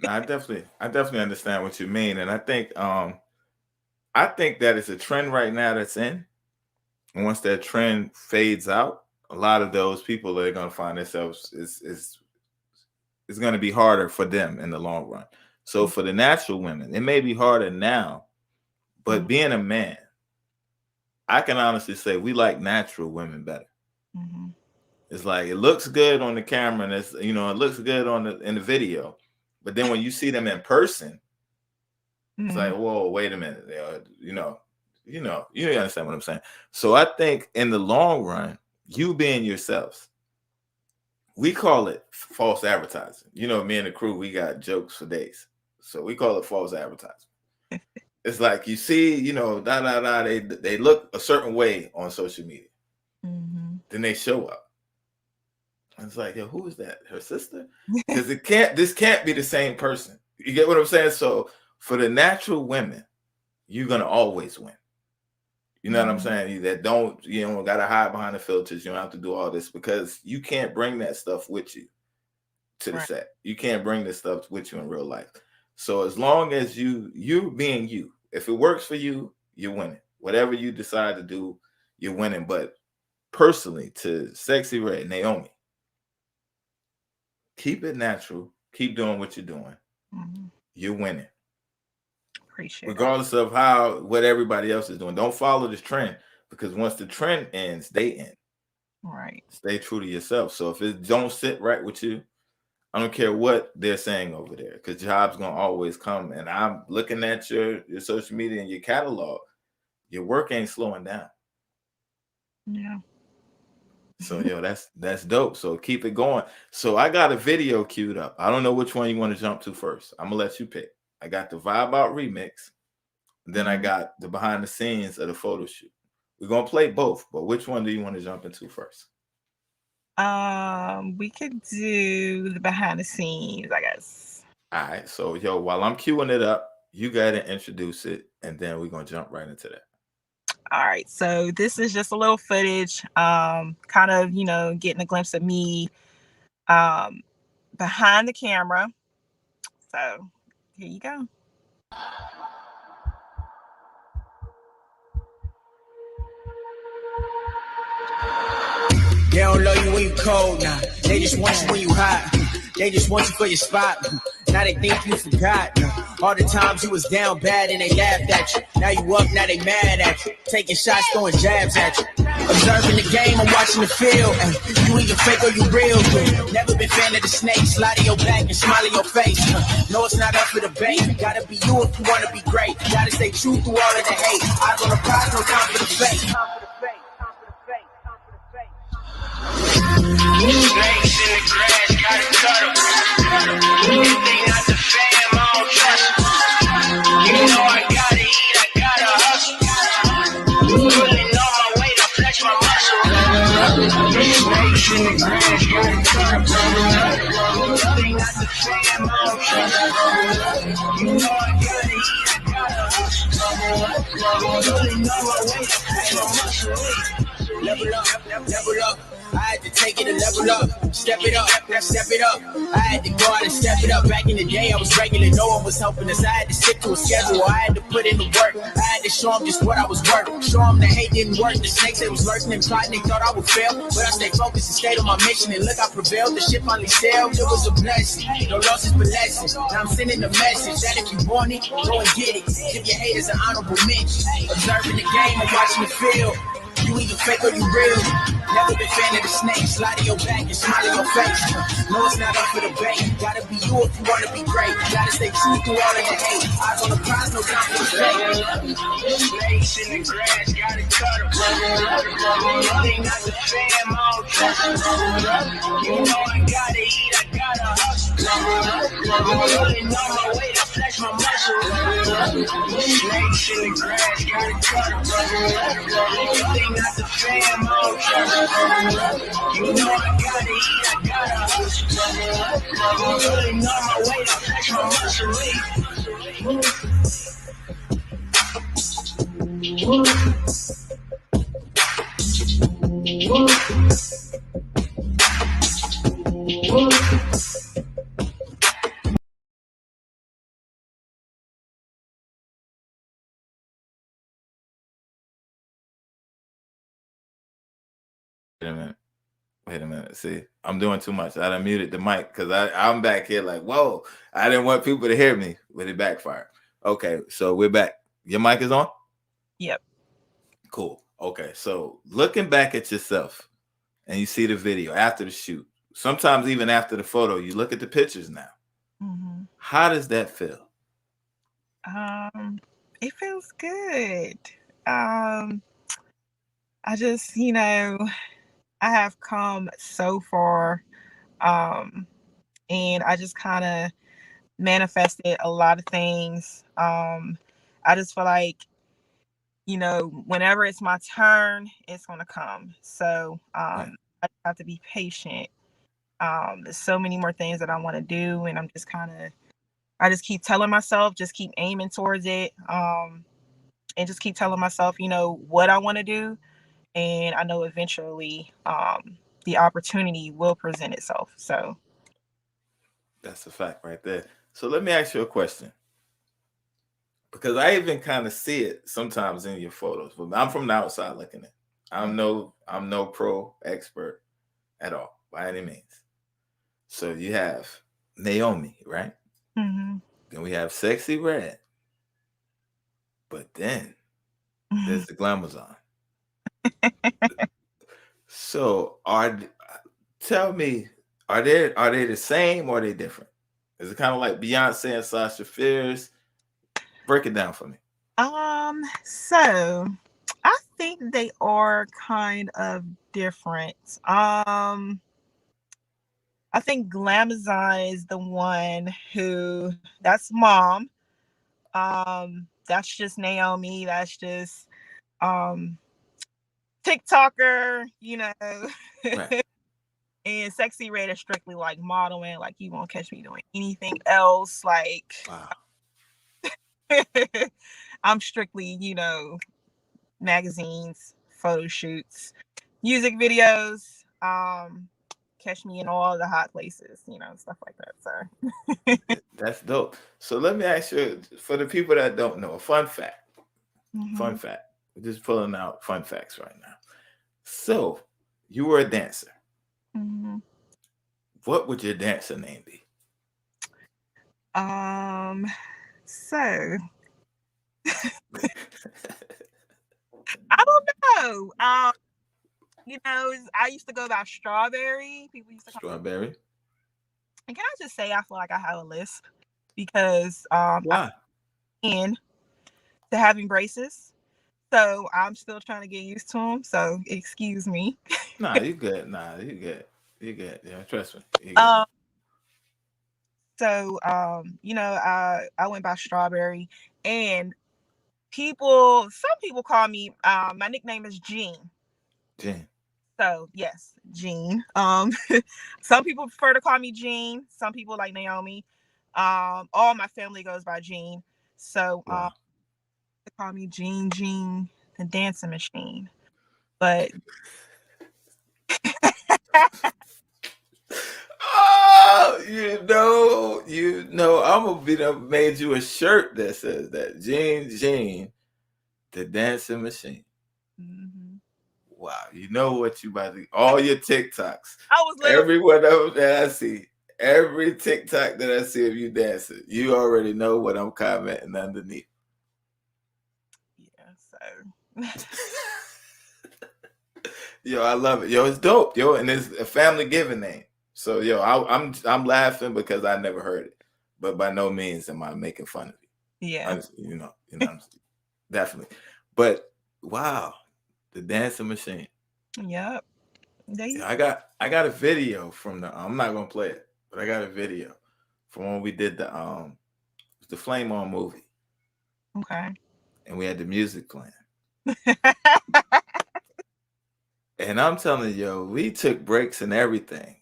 No, I definitely understand what you mean, and I think that it's a trend right now that's in. And once that trend fades out, a lot of those people are going to find themselves is going to be harder for them in the long run. So for the natural women, it may be harder now, but being a man, I can honestly say we like natural women better. Mm-hmm. It's like it looks good on the camera, and it looks good in the video, but then when you see them in person, it's like, whoa, wait a minute, you understand what I'm saying. So I think in the long run, you being yourselves, we call it false advertising. Me and the crew, we got jokes for days, so we call it false advertising. It's like you see, they look a certain way on social media. Mm-hmm. Then they show up. And it's like, yo, who is that? Her sister? Because this can't be the same person. You get what I'm saying? So for the natural women, you're gonna always win. You know what I'm saying? You don't gotta hide behind the filters. You don't have to do all this because you can't bring that stuff with you to the set. You can't bring this stuff with you in real life. So as long as you being you, if it works for you, you're winning. Whatever you decide to do, you're winning. But personally, to Sexy Red, Naomi, keep it natural. Keep doing what you're doing. Mm-hmm. You're winning. Appreciate regardless of what everybody else is doing. Don't follow this trend because once the trend ends, they end. Right. Stay true to yourself. So if it don't sit right with you, I don't care what they're saying over there because jobs gonna always come. And I'm looking at your social media and your catalog. Your work ain't slowing down. Yeah. So that's dope. So keep it going. So I got a video queued up. I don't know which one you want to jump to first. I'm gonna let you pick. I got the Vibe Out remix. Then I got the behind the scenes of the photo shoot. We're gonna play both, but which one do you want to jump into first? We could do the behind the scenes, I guess. All right. So while I'm queuing it up, you gotta introduce it, and then we're gonna jump right into that. All right. So this is just a little footage, kind of, getting a glimpse of me behind the camera. So here you go. They don't love you when you cold now. They just want you when you hot. They just want you for your spot. Now they think you forgot. All the times you was down bad and they laughed at you. Now you up, now they mad at you. Taking shots, throwing jabs at you. Observing the game, I'm watching the field. You either fake or you real. Never been fan of the snake. Slide in your back and smile in your face. No, it's not up for debate. Gotta be you if you wanna be great. Gotta stay true through all of the hate. Eyes on the prize, no time for the fake. Snakes in the grass, gotta cut them. If they not the fam, I don't trust them. You know I gotta eat, I gotta hustle. Pulling on my weight, I flex my muscle. Snakes in the grass, gotta cut them. If they not the fam, I don't trust them. You know I gotta eat, I gotta hustle. Pulling on my weight, I flex my muscle. Level up, level up. I had to take it a level up, step it up, step it up. I had to go out and step it up. Back in the day, I was regular, no one was helping us. I had to stick to a schedule, I had to put in the work. I had to show them just what I was worth. Show them the hate didn't work. The snakes they was lurking and plotting, they thought I would fail. But I stayed focused and stayed on my mission. And look, I prevailed. The shit finally sailed. It was a blessing. No losses but lessons. Now I'm sending the message that if you want it, go and get it. Give your haters an honorable mention. Observing the game and watching the field. You either fake or you real. Never been fan of the snake. Slide in your back and smile in your face. No, it's not up for the bait. Gotta be you if you wanna be great. Gotta stay true through all of the hate. Eyes on the prize, no time for the fake. Snakes in the grass, gotta cut 'em. They not the fam, I don't trust 'em. You know I gotta eat, I gotta hustle. I'm running on my way to flex my muscle. Snakes in the grass, gotta cut 'em. They not the fam, I don't trust 'em. You know I gotta eat, I gotta hustle. I'm running on my way to flex my muscle. Wait a minute. See, I'm doing too much. I done muted the mic because I'm back here like, whoa, I didn't want people to hear me, but it backfired. Okay, so we're back. Your mic is on? Yep. Cool. Okay, so looking back at yourself and you see the video after the shoot, sometimes even after the photo, you look at the pictures now. Mm-hmm. How does that feel? It feels good. I just, I have come so far, and I just kind of manifested a lot of things. I just feel like, whenever it's my turn, it's gonna come. So Right. I just have to be patient. There's so many more things that I want to do, and I just keep telling myself, just keep aiming towards it, and just keep telling myself, what I want to do, and I know eventually the opportunity will present itself. So That's a fact right there. So let me ask you a question. Because I even kind of see it sometimes in your photos, but I'm from the outside looking in. I'm no pro expert at all by any means. So you have Naomi, right? Mhm. Then we have Sexy Red, but then there's the Glamazon. So tell me, are they the same or are they different? Is it kind of like Beyonce and Sasha Fierce? Break it down for me. So I think they are kind of different. I think Glamazon is the one that's mom. That's just Naomi. That's just um TikToker, Right. and Sexy Red is strictly like modeling. Like you won't catch me doing anything else. Like Wow. I'm strictly, magazines, photo shoots, music videos. Catch me in all the hot places, stuff like that. So That's dope. So let me ask you, for the people that don't know, a fun fact. Fun Mhm. fact. We're just pulling out fun facts right now. So you were a dancer. Mhm. What would your dancer name be? So I don't know. I used to go by Strawberry. People used to call Strawberry. And can I just say I feel like I have a lisp because Why? in to having braces. So I'm still trying to get used to them. So excuse me. Nah, you good. Nah, you good. You good. Yeah, trust me. You good. Um, I went by Strawberry, and some people call me. My nickname is Jean. Jen. So yes, Jean. Some people prefer to call me Jean. Some people like Naomi. All my family goes by Jean. So Wow. they call me Jean, the dancing machine. But Oh, I'm gonna be done made you a shirt that says that. Jean, the dancing machine. mhm. Wow, you know what you about to all your TikToks. I was looking. Every one of them that I see, every TikTok that I see of you dancing, you already know what I'm commenting underneath. Yeah. So Yo, I love it. Yo, it's dope. Yo, and it's a family given name. So yo, I'm laughing because I never heard it, but by no means am I making fun of you. Yeah. Definitely. But wow, the dancing machine. Yep. Yeah, I got a video from the. I'm not gonna play it, but I got a video from when we did the Flame On movie, Okay. and we had the music playing. And I'm telling you, yo, we took breaks and everything,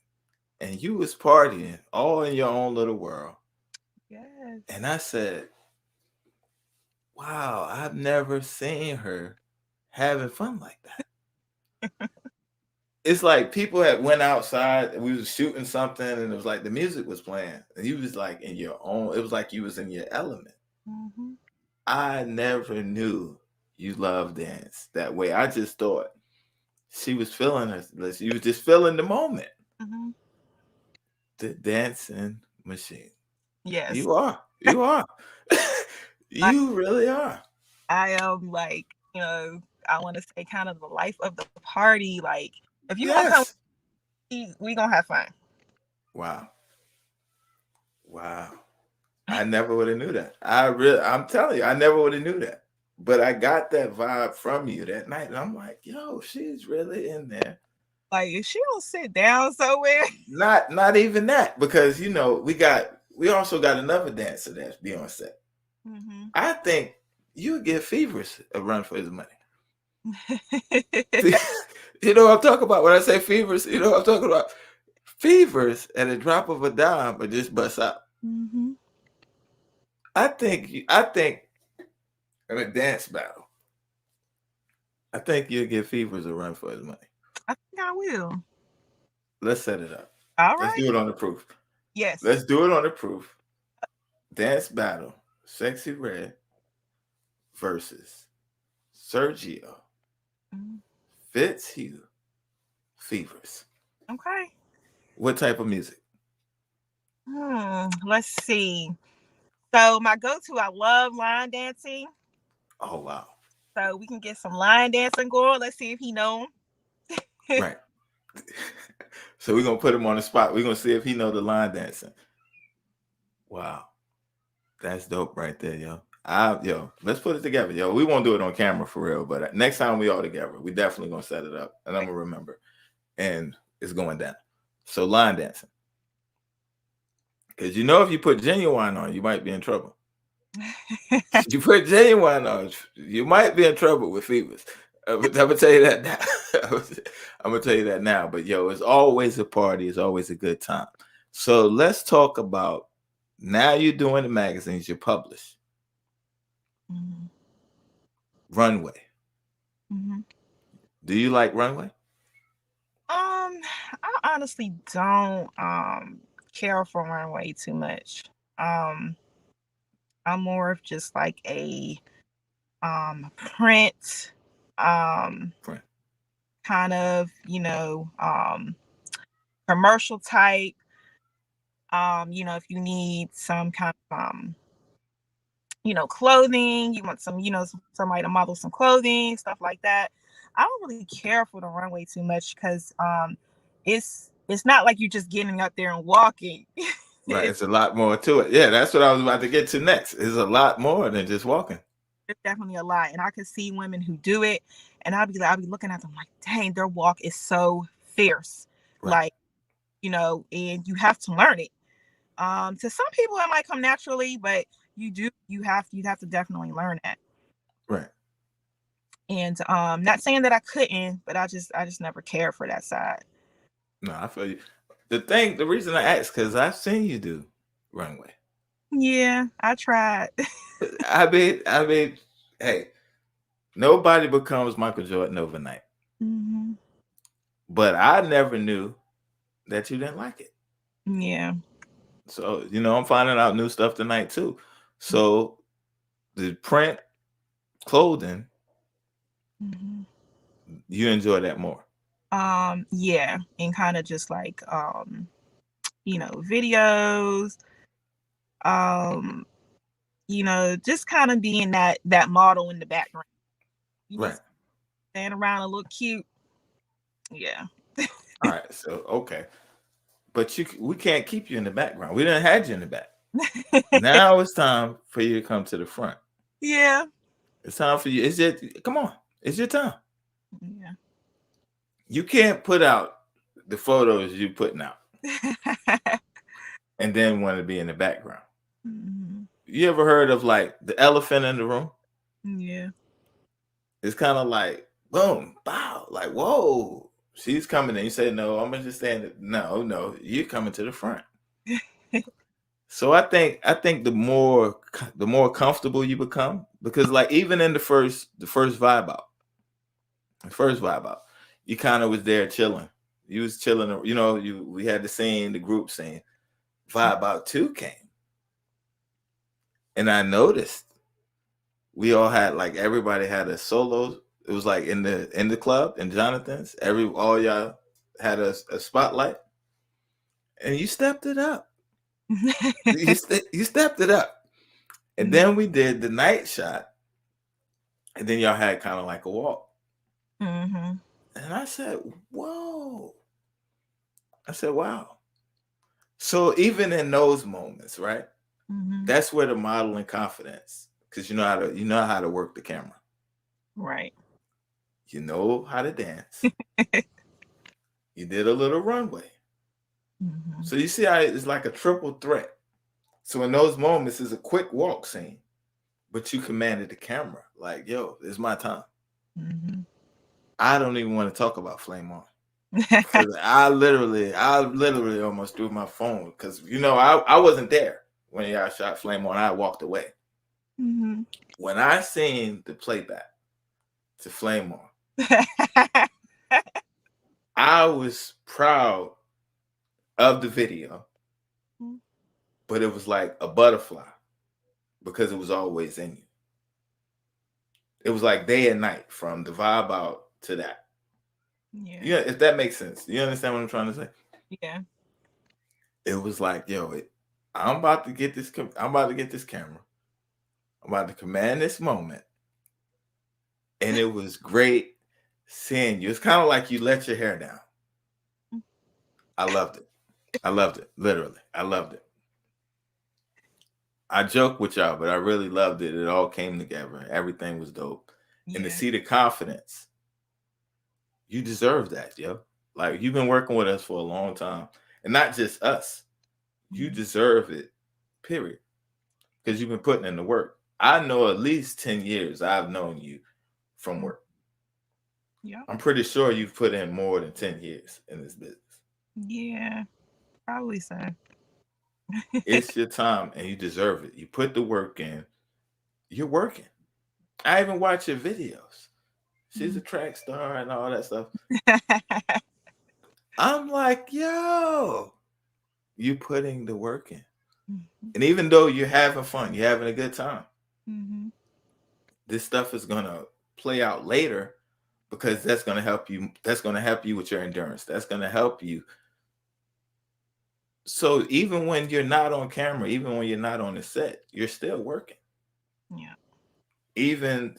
and you was partying all in your own little world. Yes. And I said, wow, I've never seen her having fun like that. It's like people had went outside and we was shooting something and it was like the music was playing and you was like in your own, it was like you was in your element. Mm-hmm. I never knew you loved dance that way. I just thought she was feeling her, she was just feeling the moment. Mm-hmm. The dancing machine. Yes. You are. I, You really are. I am like, I want to say kind of the life of the party. Like, if you want to come, we gonna have fun. Wow. I never would have knew that. I'm telling you, I never would have knew that. But I got that vibe from you that night, and I'm like, yo, she's really in there. Like, if she don't sit down somewhere. Not even that, because we also got another dancer that's be on set. Mm-hmm. I think you would give Fevers a run for his money. You know what I'm talking about when I say Fevers? You know what I'm talking about? Fevers at a drop of a dime or just bust out. Mm-hmm. I think in a dance battle, I think you'll give Fevers a run for his money. I think I will. Let's set it up. All right. Let's do it on the proof. Yes. Let's do it on the proof. Dance battle, Sexy Red versus Sergio, Fitzhugh, Fevers. Okay. What type of music? Let's see. So my go-to, I love line dancing. Oh wow. So we can get some line dancing going. Let's see if he know. Right. So we're gonna put him on the spot. We're gonna see if he know the line dancing. Wow. That's dope right there, yo. Let's put it together, yo. We won't do it on camera for real, but next time we all together, we definitely gonna set it up, and I'm gonna remember. And it's going down. So line dancing, because if you put Genuine on, you might be in trouble. You put Genuine on, you might be in trouble with Fevers. I'm gonna tell you that now. I'm gonna tell you that now. But yo, it's always a party. It's always a good time. So let's talk about. Now you're doing the magazines, you publish. Mm-hmm. Runway. Mm-hmm. Do you like Runway? I honestly don't care for Runway too much. I'm more of just like a print kind of, commercial type. If you need some kind of clothing, you want some, somebody to model some clothing, stuff like that. I don't really care for the runway too much because it's not like you're just getting up there and walking. Right, it's a lot more to it. Yeah, that's what I was about to get to next. It's a lot more than just walking. It's definitely a lot, and I could see women who do it, and I'll be looking at them like, dang, their walk is so fierce, right. And you have to learn it. To some people it might come naturally, but you have to definitely learn that. Right. And not saying that I couldn't, but I just never cared for that side. No, I feel you. The reason I asked, because I've seen you do runway. Yeah, I tried. I mean, hey, nobody becomes Michael Jordan overnight. Mm-hmm. But I never knew that you didn't like it. Yeah. So, I'm finding out new stuff tonight too. So the print clothing, mm-hmm. You enjoy that more. Yeah, and kind of just like videos, just kind of being that model in the background. Right. Stand around and look cute. Yeah. All right, so okay, but we can't keep you in the background. We didn't have you in the back. Now it's time for you to come to the front. Yeah. It's time for you. It's your come on. It's your time. Yeah. You can't put out the photos you putting out and then want to be in the background. Mhm. You ever heard of like the elephant in the room? Yeah. It's kind of like boom, bow, like whoa. She's coming in. You say no. I'm gonna just stand. No, you're coming to the front. So I think the more comfortable you become, because like even in the first vibe out, you kind of was there chilling. You was chilling, we had the group saying vibe out 2 came. And I noticed we all had like everybody had a solo. It was like in the club in Jonathan's, all y'all had a spotlight and you stepped it up. You stepped it up. And then we did the night shot. And then y'all had kind of like a walk. Mm-hmm. And I said, whoa. I said, wow. So even in those moments, right? Mm-hmm. That's where the modeling confidence, because you know how to work the camera. Right. You know how to dance. You did a little runway. Mm-hmm. So you see how it's like a triple threat. So in those moments, it's a quick walk scene, but you commanded the camera. Like, yo, it's my time. Mm-hmm. I don't even want to talk about Flame On. Because I literally almost threw my phone because I wasn't there when y'all shot Flame On. I walked away. Mm-hmm. When I seen the playback to Flame On, I was proud of the video, but it was like a butterfly because it was always in you. It was like day and night from the vibe out to that. Yeah, if that makes sense. You understand what I'm trying to say? Yeah. It was like, yo, I'm about to get this. I'm about to get this camera. I'm about to command this moment, and it was great seeing you. It's kind of like you let your hair down. I loved it. I loved it. Literally, I loved it. I joke with y'all, but I really loved it. It all came together. Everything was dope. And to Yeah. see the confidence, you deserve that, yo. Like you've been working with us for a long time. And not just us. You deserve it, period. Because you've been putting in the work. I know at least 10 years I've known you from work. Yeah. I'm pretty sure you've put in more than 10 years in this business. Yeah. Probably so. It's your time and you deserve it. You put the work in. You're working. I even watch your videos. She's a track star and all that stuff. I'm like, yo, you putting the work in. And even though you're having fun, you're having a good time, this stuff is going to play out later because that's going to help you. That's going to help you with your endurance. That's going to help you. So even when you're not on camera, even when you're not on the set, you're still working. Yeah. You even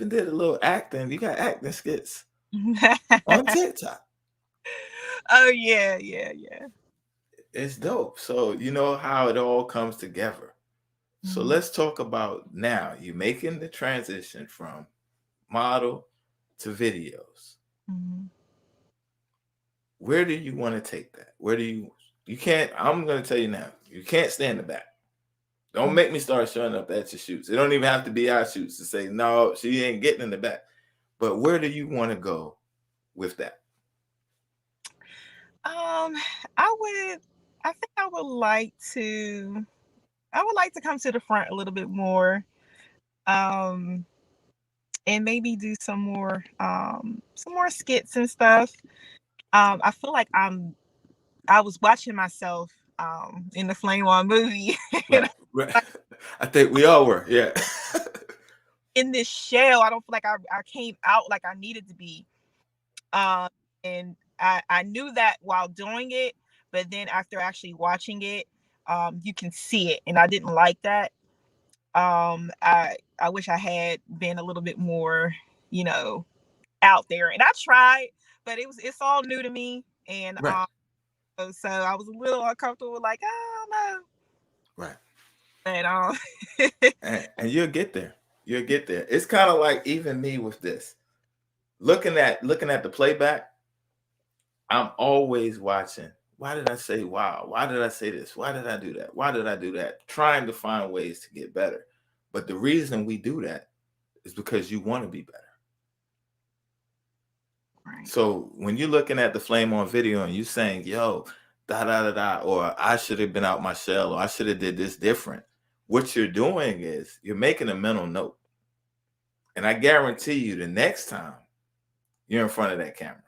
did a little acting. You got acting skits on TikTok. Oh yeah. It's dope. So you know how it all comes together. So let's talk about now. You're making the transition from model to videos. Where do you want to take that? Where do you can't, I'm going to tell you now, you can't stay in the back. Don't make me start showing up at your shoots. It don't even have to be our shoots to say, no, she ain't getting in the back. But where do you want to go with that? I think I would like to come to the front a little bit more. Um, and maybe do some more skits and stuff. I feel like I was watching myself in the Flame On movie. Right. I think we all were. Yeah. In this shell, I don't feel like I came out like I needed to be. And I knew that while doing it, but then after actually watching it, you can see it, and I didn't like that. I wish I had been a little bit more, out there, and I tried, but it's all new to me, and Right. so I was a little uncomfortable, like, oh no, Right. but And you'll get there. You'll get there. It's kind of like even me with this. Looking at the playback, I'm always watching. Why did I say wow? Why did I say this? Why did I do that? Why did I do that? Trying to find ways to get better. But the reason we do that is because you want to be better. right. So when you're looking at the flame on video and you saying, yo, da da da da, or I should have been out my shell, or I should have did this different, what you're doing is you're making a mental note. And I guarantee you the next time you're in front of that camera,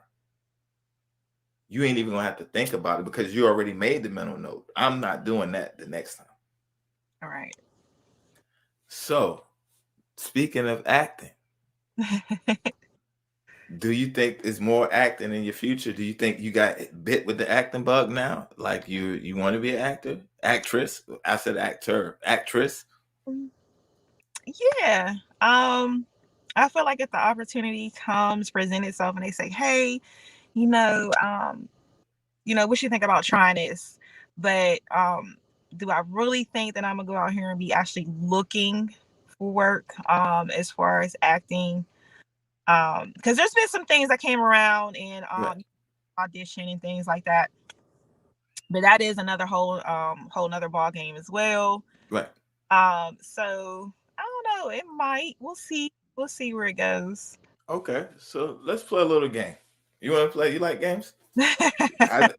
you ain't even gonna have to think about it because you already made the mental note. I'm not doing that the next time. All right. So speaking of acting, do you think it's more acting in your future? Do you think you got bit with the acting bug now? Like you want to be an actor, actress? I said actor, actress. Yeah. I feel like if the opportunity comes, present itself, and they say, "Hey, you know, what you think about trying this?" But do I really think that I'm gonna go out here and be actually looking for work as far as acting? Because there's been some things that came around and Right, audition and things like that. But that is another whole nother ball game as well. right. So I don't know. It might. We'll see. We'll see where it goes. Okay, so let's play a little game. You want to play? You like games? I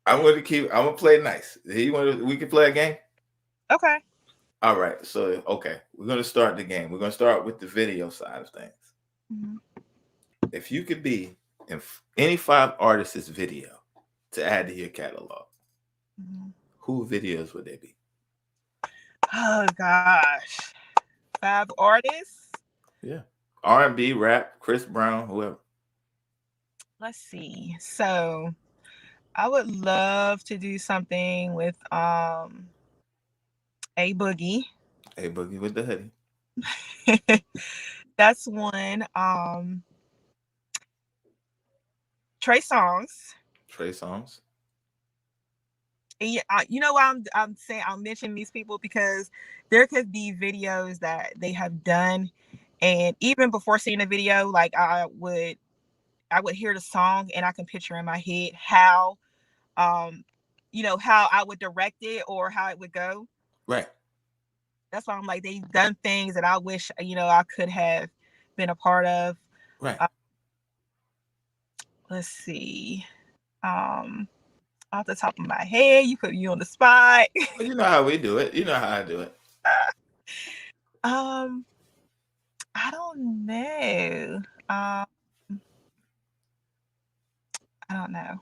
I'm going to keep. I'm gonna play nice. You want to? We can play a game. Okay. All right. So okay, we're gonna start the game. We're gonna start with the video side of things. Mhm. If you could be in any 5 artists' video to add to your catalog, Mhm. who videos would they be? Oh gosh, 5 artists. Yeah, R&B, rap, Chris Brown, whoever. Let's see. So I would love to do something with a boogie. Hey, Boogie with the hoodie. That's one. Trey Songs. Trey Songz. And yeah, you know why I'm saying I'm mentioning these people because there could be videos that they have done, and even before seeing the video, like I would hear the song and I can picture in my head how um how I would direct it or how it would go. Right, That's why I'm like they've done things that I wish I could have been a part of. right. Uh, let's see. Um, Off the top of my head, you put you on the spot. Well, you know how we do it. You know how I do it. um, I don't know. I don't know.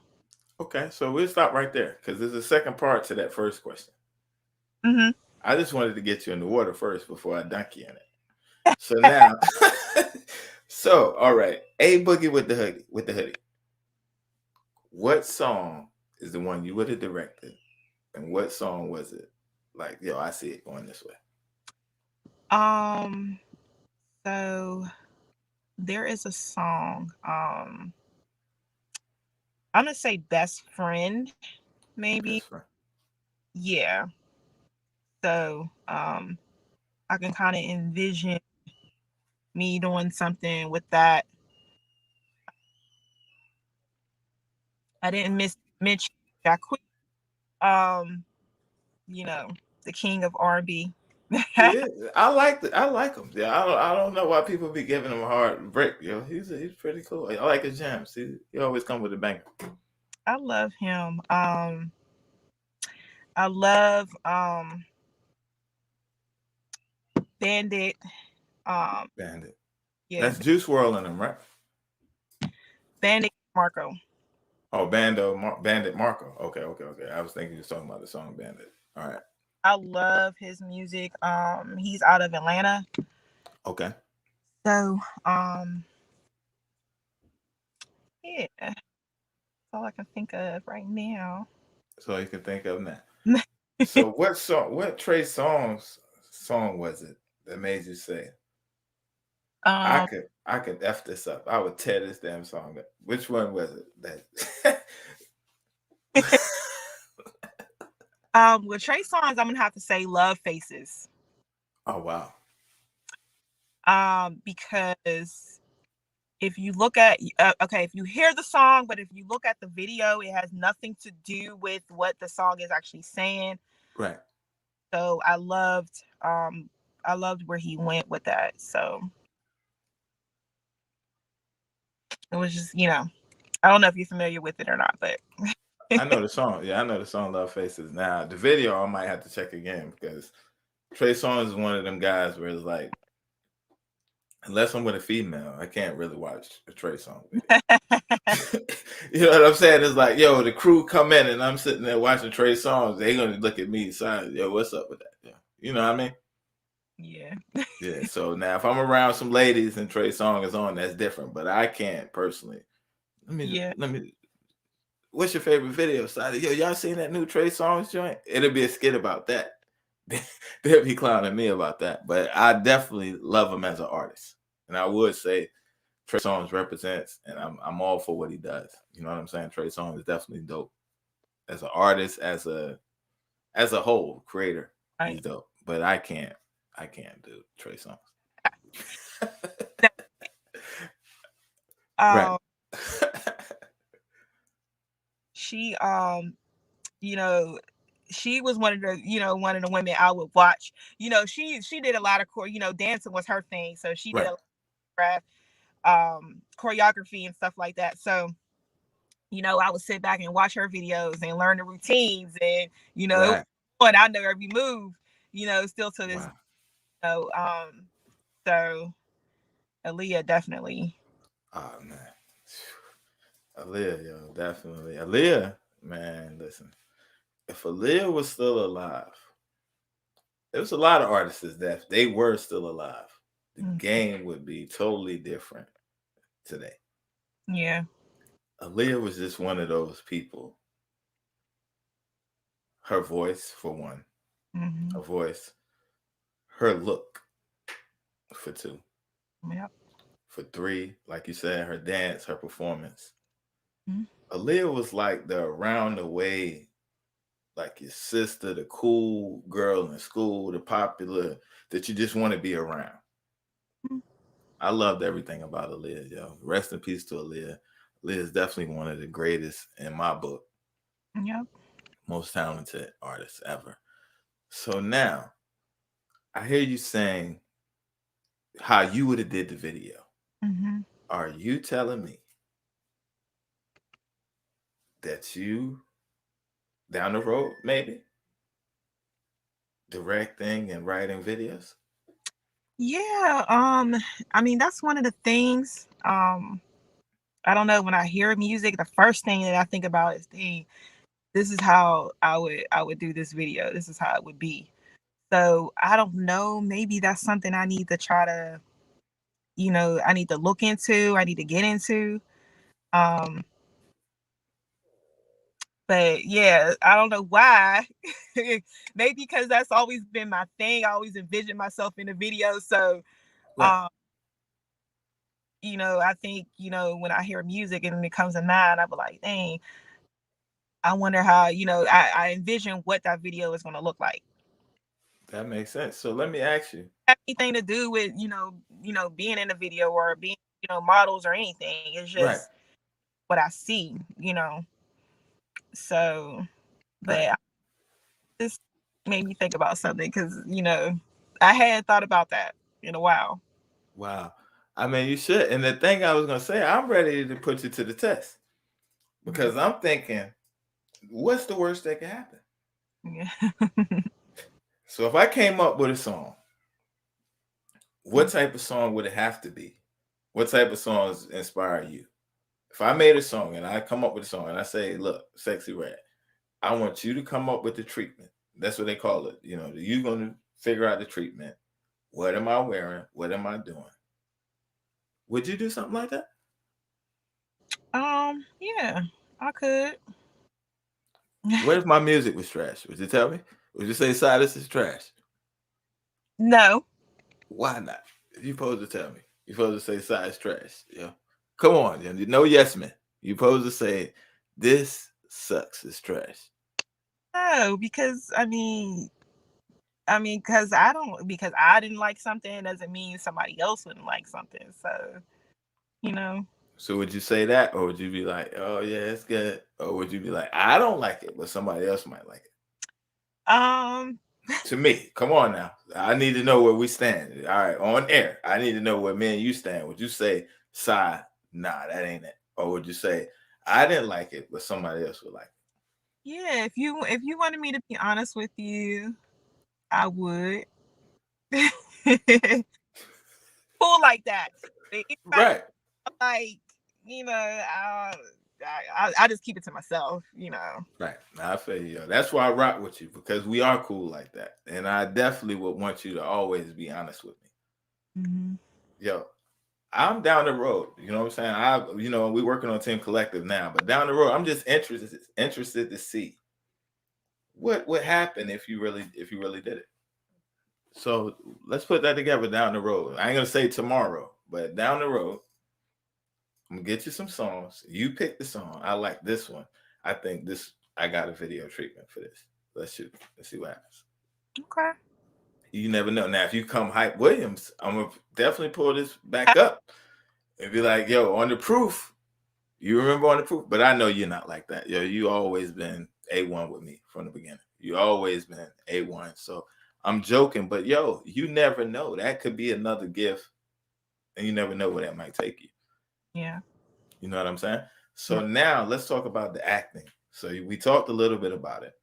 Okay, so we'll stop right there because there's a second part to that first question. Hmm. I just wanted to get you in the water first before I dunk you in it. So now, so all right, a boogie with the hoodie. With the hoodie. What song is the one you would have directed, and what song was it? Like, yo, I see it going this way. Um, so there is a song. I'm gonna say best friend, maybe. Best friend. Yeah. So I can kind of envision me doing something with that. I didn't mention Jacquees, um, the king of R&B. Yeah, I like him. Yeah, I don't know why people be giving him a hard break. Yo, he's pretty cool. I like his jams. He always come with a banger. I love him. I love Bandit. Um, Bandit. yeah, That's Juice WRLD in him, right? Bandit Marco. Oh, Bandit Marco. Okay. I was thinking you was talking about the song Bandit. All right. I love his music. He's out of Atlanta. Okay. So, yeah, that's all I can think of right now. So you can think of now. So what Trey Songz song was it that made you say, um, I could F this up. I would tear this damn song up. Which one was it? That With Trey songs, I'm gonna have to say Love Faces. oh wow. Because if you look at okay, if you hear the song, but if you look at the video, it has nothing to do with what the song is actually saying. Right. So I loved where he went with that. So it was just, I don't know if you're familiar with it or not, but I know the song. Yeah, I know the song Love Faces. Now the video I might have to check again because Trey Songz is one of them guys where it's like, unless I'm with a female, I can't really watch a Trey Songz video. You know what I'm saying? It's like, yo, the crew come in and I'm sitting there watching Trey Songz. They're gonna look at me side, yo, what's up with that? Yeah. You know what I mean? yeah. Yeah. So now if I'm around some ladies and Trey Songz is on, that's different. But I can't personally. Let me. What's your favorite video? Side? Yo, y'all seen that new Trey Songz joint? It'll be a skit about that. They'll be clowning me about that. But I definitely love him as an artist, and I would say Trey Songz represents, and I'm all for what he does. You know what I'm saying? Trey Songz is definitely dope as an artist, as a whole creator. Right. He's dope, but I can't do Trey Songz. Right. She she was one of the women I would watch. She did a lot of dancing was her thing, so she did a lot of choreography and stuff like that. So I would sit back and watch her videos and learn the routines, and and I know every move, still to this. So Aaliyah definitely. Oh man, Aaliyah, yo, definitely Aaliyah, man. Listen, if Aaliyah was still alive, there was a lot of artists that if they were still alive, the game would be totally different today. Yeah. Aaliyah was just one of those people. Her voice, for one, her voice, her look, for two. Yep. For three, like you said, her dance, her performance. Aaliyah was like the around the way, like your sister, the cool girl in school, the popular that you just want to be around. I loved everything about Aaliyah, yo. Rest in peace to Aaliyah. Aaliyah is definitely one of the greatest in my book. Yep. Most talented artists ever. So now, I hear you saying how you would have did the video. Are you telling me that you, down the road, maybe, directing and writing videos? Yeah. I mean, that's one of the things. I don't know, when I hear music, the first thing that I think about is, this is how I would do this video. This is how it would be. So I don't know. Maybe that's something I need to try to, I need to look into. I need to get into. But yeah, I don't know why. Maybe because that's always been my thing. I always envision myself in a video. So, Right. I think, when I hear music and it comes to mind, I'll be like, dang, I wonder how, I envision what that video is going to look like. That makes sense. So let me ask you. Anything to do with, being in a video or being, models or anything. It's just what I see, So, but this made me think about something because, I hadn't thought about that in a while. Wow. I mean, you should. And the thing I was going to say, I'm ready to put you to the test because I'm thinking, what's the worst that can happen? Yeah. So if I came up with a song, what type of song would it have to be? What type of songs inspire you? If I made a song and I come up with a song and I say, look, Sexy Red, I want you to come up with the treatment. That's what they call it. You're going to figure out the treatment. What am I wearing? What am I doing? Would you do something like that? Yeah, I could. What if my music was trash? Would you tell me? Would you say, "Side, this is trash"? No. Why not? You supposed to tell me. You're supposed to say size trash. Yeah. Come on, no yes man. You're supposed to say this sucks. It's trash. No, because because because I didn't like something doesn't mean somebody else wouldn't like something. So, you know. So would you say that, or would you be like, oh yeah, it's good, or would you be like, I don't like it, but somebody else might like it? Um, To me, come on now. I need to know where we stand. All right, on air. I need to know where me and you stand. Would you say, "Side, nah, that ain't it," or would you say, "I didn't like it, but somebody else would like it"? yeah, if you wanted me to be honest with you, I would. Cool like that. Anybody Right, like, I just keep it to myself, right. Now, I feel you. Yo. That's why I rock with you because we are cool like that, and I definitely would want you to always be honest with me. Mm-hmm. Yo, I'm down the road. You know what I'm saying? We're working on Team Collective now, but down the road, I'm just interested to see what would happen if you really did it. So let's put that together down the road. I ain't gonna say tomorrow, but down the road, I'm gonna get you some songs. You pick the song. I like this one. I think this. I got a video treatment for this. Let's shoot. Let's see what happens. Okay. You never know. Now, if you come hype Williams, I'm gonna definitely pull this back up and be like, "Yo, on the proof." You remember on the proof, but I know you're not like that. Yo, you always been A1 with me from the beginning. You always been A1. So I'm joking, but yo, you never know. That could be another gift, and you never know where that might take you. Yeah. You know what I'm saying? Yeah. So now let's talk about the acting. So we talked a little bit about it.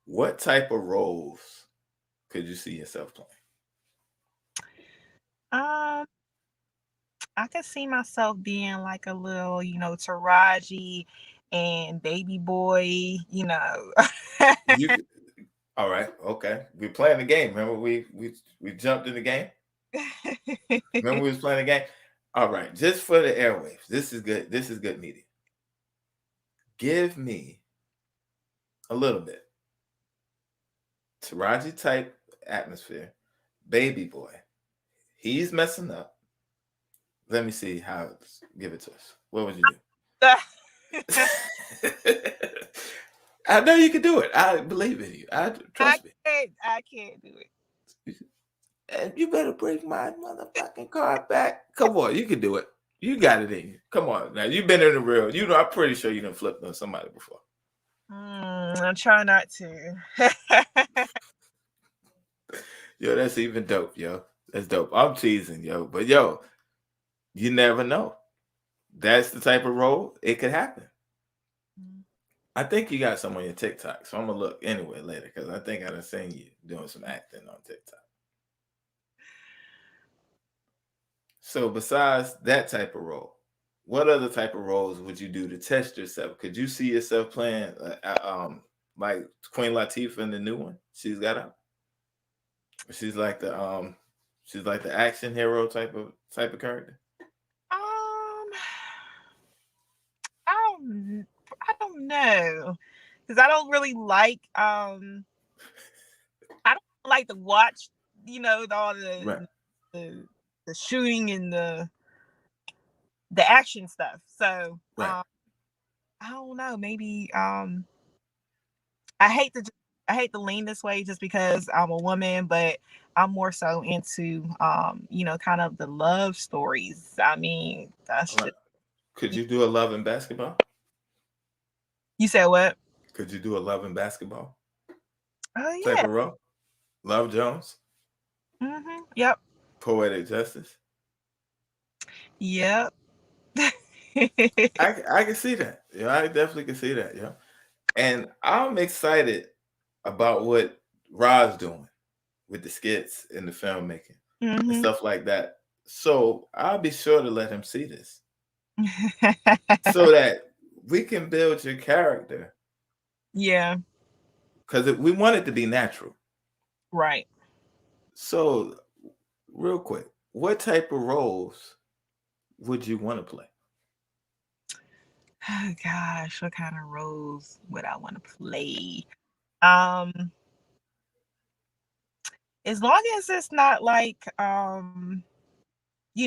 What type of roles could you see yourself playing? Um, I could see myself being like a little, Taraji and Baby Boy. You all right? Okay, we're playing the game. Remember we jumped in the game. Remember we was playing the game. All right, just for the airwaves. This is good. This is good media. Give me a little bit. Taraji type atmosphere. Baby boy. He's messing up. Let me see how. Give it to us. What would you do? I know you can do it. I believe in you. Trust me. I can't do it. And you better bring my motherfucking car back. Come on, you can do it. You got it in you. Come on. Now you've been in the real. I'm pretty sure you done flipped on somebody before. I'm trying not to. Yo, that's even dope, yo. That's dope. I'm teasing, yo. But yo, you never know. That's the type of role it could happen. I think you got some on your TikTok, so I'm gonna look anyway later because I think I done seen you doing some acting on TikTok. So besides that type of role, what other type of roles would you do to test yourself? Could you see yourself playing like Queen Latifah in the new one she's got out? She's like the action hero type of character. I don't know, because I don't really like I don't like to watch all Right. the shooting and the action stuff. So Right. I don't know, maybe I hate to lean this way just because I'm a woman, but I'm more so into kind of the love stories. I mean, that's Right. just. Could you do a Love and Basketball? You said what? Could you do a Love and Basketball Oh type yeah. of role? Love Jones, Yep. Poetic Justice. Yep. I can see that. Yeah, I definitely can see that. Yeah, and I'm excited about what Rod's doing with the skits and the filmmaking and hmm stuff like that. So I'll be sure to let him see this so that we can build your character Yeah. because we want it to be natural. Right. So, real quick, what type of roles would you want to play? Oh gosh, what kind of roles would I want to play? Um, as long as it's not like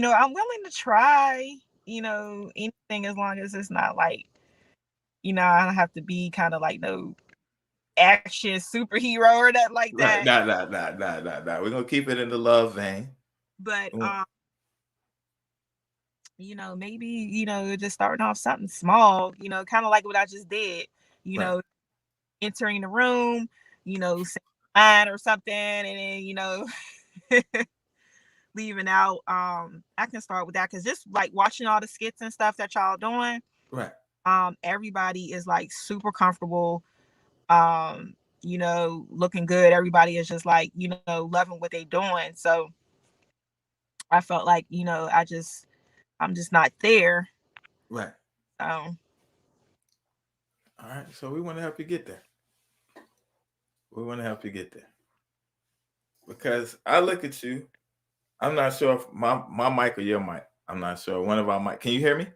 I'm willing to try, anything as long as it's not like, I don't have to be kind of like no action superhero or that like Right. that. Nah. We're gonna keep it in the love vein. But Mm. maybe, just starting off something small, kind of like what I just did, you Right. know, entering the room, saying line or something, and then, leaving out. I can start with that because just like watching all the skits and stuff that y'all doing, Right. everybody is like super comfortable, looking good. Everybody is just like, loving what they doing. So I felt like, I'm just not there. Right. So All right. So we want to help you get there. We want to help you get there because I look at you. I'm not sure if my mic or your mic. I'm not sure. One of our mic. Can you hear me?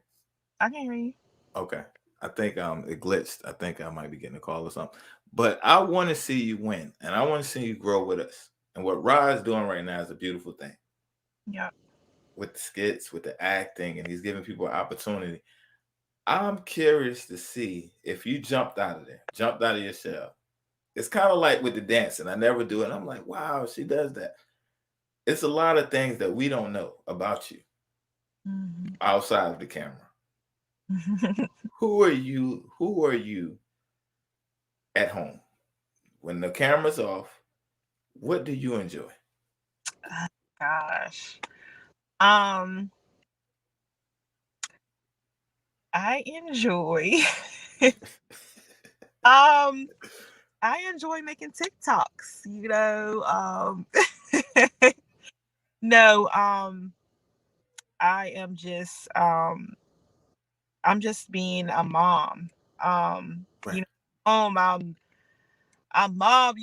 I can hear you. Okay. I think it glitched. I think I might be getting a call or something. But I want to see you win, and I want to see you grow with us. And what Rod's doing right now is a beautiful thing. Yeah. With the skits, with the acting, and he's giving people an opportunity. I'm curious to see if you jumped out of there, jumped out of your shell. It's kind of like with the dancing. I never do it. I'm like, wow, she does that. It's a lot of things that we don't know about you outside of the camera. Who are you? Who are you at home? When the camera's off, what do you enjoy? Gosh. Um, I enjoy um I enjoy making TikToks, no, I am just I'm just being a mom. Right. Home I'm mom,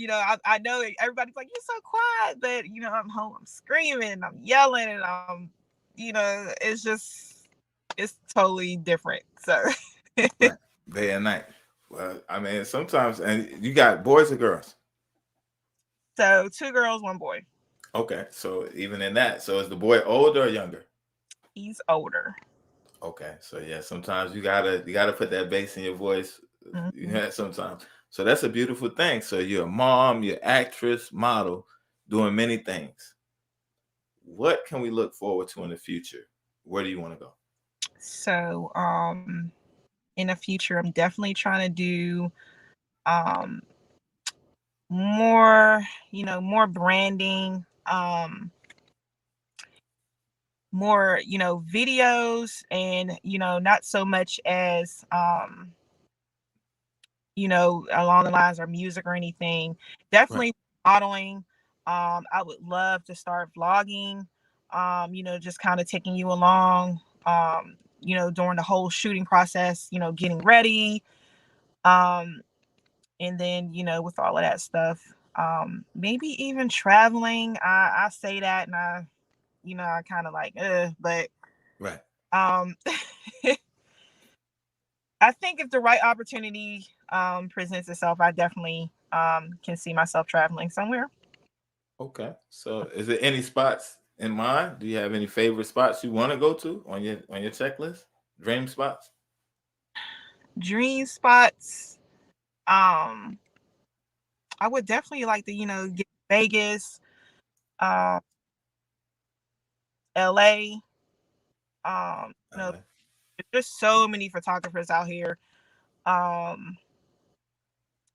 I know everybody's like, you're so quiet, but I'm home, I'm screaming, I'm yelling, and it's just it's totally different. So Right. Day and night. Well, I mean, sometimes, and you got boys or girls? so 2 girls, 1 boy. Okay. So even in that, so is the boy older or younger? He's older. Okay. So yeah, sometimes you gotta put that bass in your voice. You Mhm. know, sometimes. So that's a beautiful thing. So you're a mom, you're actress, model, doing many things. What can we look forward to in the future? Where do you want to go? So in the future, I'm definitely trying to do um more, more branding, more, videos, and not so much as along the lines of music or anything. Right. Definitely modeling. I would love to start vlogging, just kind of taking you along, during the whole shooting process, getting ready. Um, and then, with all of that stuff, maybe even traveling. I say that and I kind of like, but Right. um, I think if the right opportunity presents itself, I definitely can see myself traveling somewhere. Okay. So is there any spots in mind? Do you have any favorite spots you want to go to on your checklist? Dream spots? Dream spots. Um, I would definitely like to, get to Vegas, um, LA. LA. There's so many photographers out here. Um,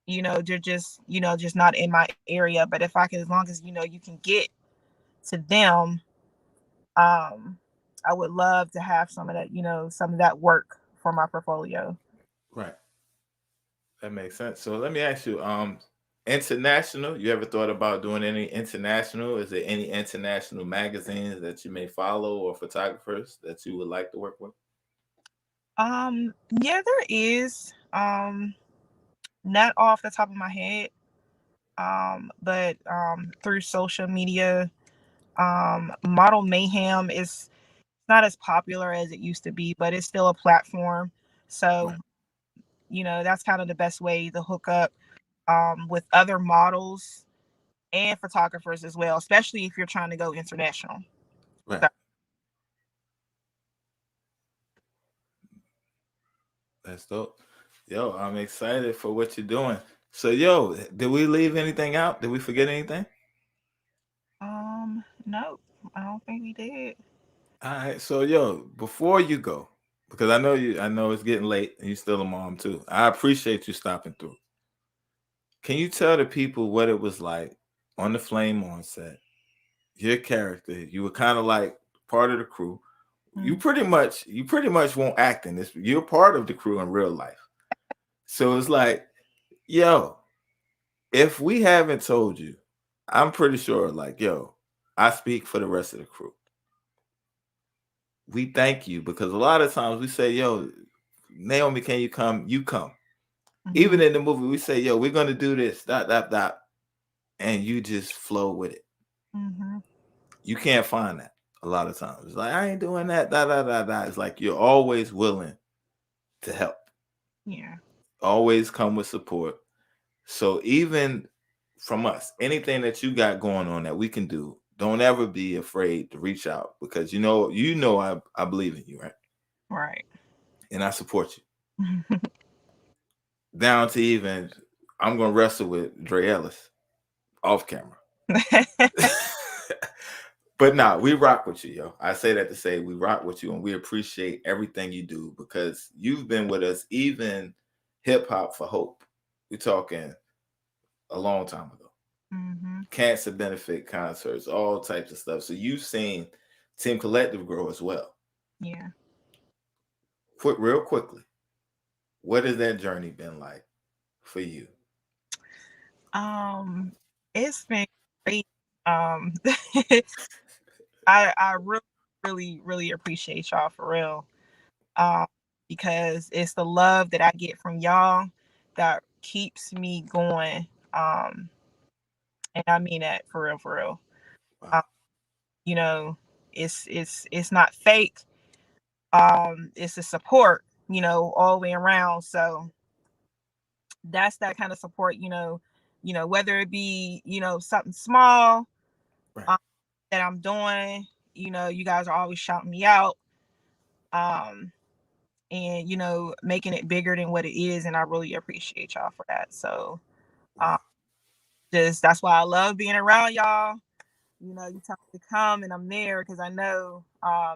they're just, just not in my area. But if I can, as long as you can get to them, um, I would love to have some of that, some of that work for my portfolio. Right. That makes sense. So let me ask you, international, you ever thought about doing any international? Is there any international magazines that you may follow or photographers that you would like to work with? Yeah, there is. Not off the top of my head. But through social media, Model Mayhem is not as popular as it used to be, but it's still a platform. So, Right. that's kind of the best way to hook up with other models and photographers as well, especially if you're trying to go international. Right. So, That's dope. Yo, I'm excited for what you're doing. So, yo, did we leave anything out? Did we forget anything? No, I don't think we did. All right. So, yo, before you go, because I know it's getting late and you're still a mom too. I appreciate you stopping through. Can you tell the people what it was like on the Flame on set? Your character, you were kind of like part of the crew. Mm. You pretty much won't act in this. You're part of the crew in real life. So it's like, yo, if we haven't told you, I'm pretty sure, like, yo, I speak for the rest of the crew. We thank you because a lot of times we say, yo, Naomi, can you come? You come. Even Mhm. in the movie, we say, yo, we're gonna do this, dot, and you just flow with it. Mhm. You can't find that a lot of times. It's like, I ain't doing that, da. It's like you're always willing to help, Yeah. always come with support. So even from us, anything that you got going on that we can do, don't ever be afraid to reach out because I believe in you, right? Right. And I support you. Down to even I'm gonna wrestle with Dre Ellis off camera. But nah, we rock with you, yo. I say that to say we rock with you and we appreciate everything you do because you've been with us even hip hop for hope. We're talking a long time ago. Mhm. Cancer benefit concerts, all types of stuff. So you've seen Team Collective grow as well. Yeah. Real quickly, what has that journey been like for you? Um, it's been great. Um, I really appreciate y'all for real. Um, because it's the love that I get from y'all that keeps me going. Um, and I mean that for real, for real. Wow. Um, you know, it's not fake. It's a support, all the way around. So that's that kind of support, whether it be, something small Right. um, that I'm doing, you guys are always shouting me out. Um, and making it bigger than what it is, and I really appreciate y'all for that. So um, Wow. just that's why I love being around y'all. You tell me to come and I'm there because I know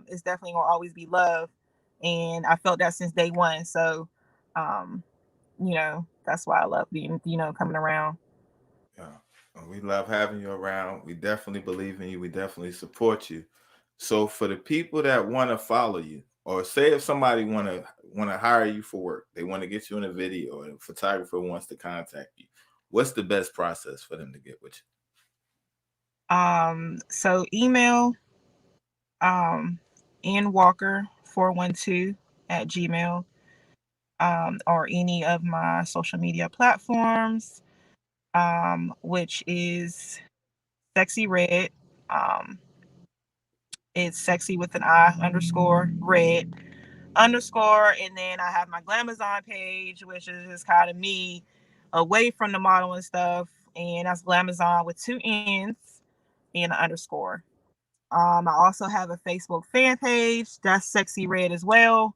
it's definitely gonna always be love, and I felt that since day one. So um, that's why I love being, coming around. Yeah. Well, we love having you around. We definitely believe in you. We definitely support you. So for the people that want to follow you, or say if somebody want to hire you for work, they want to get you in a video, or a photographer wants to contact you, what's the best process for them to get with So email um nwalker412 at gmail, or any of my social media platforms, which is Sexy Red. Um, it's sexy with an I underscore red underscore. And then I have my Glamazon page, which is just kind of me away from the model and stuff. And that's Glamazon with two N's and an underscore. I also have a Facebook fan page that's Sexy Red as well.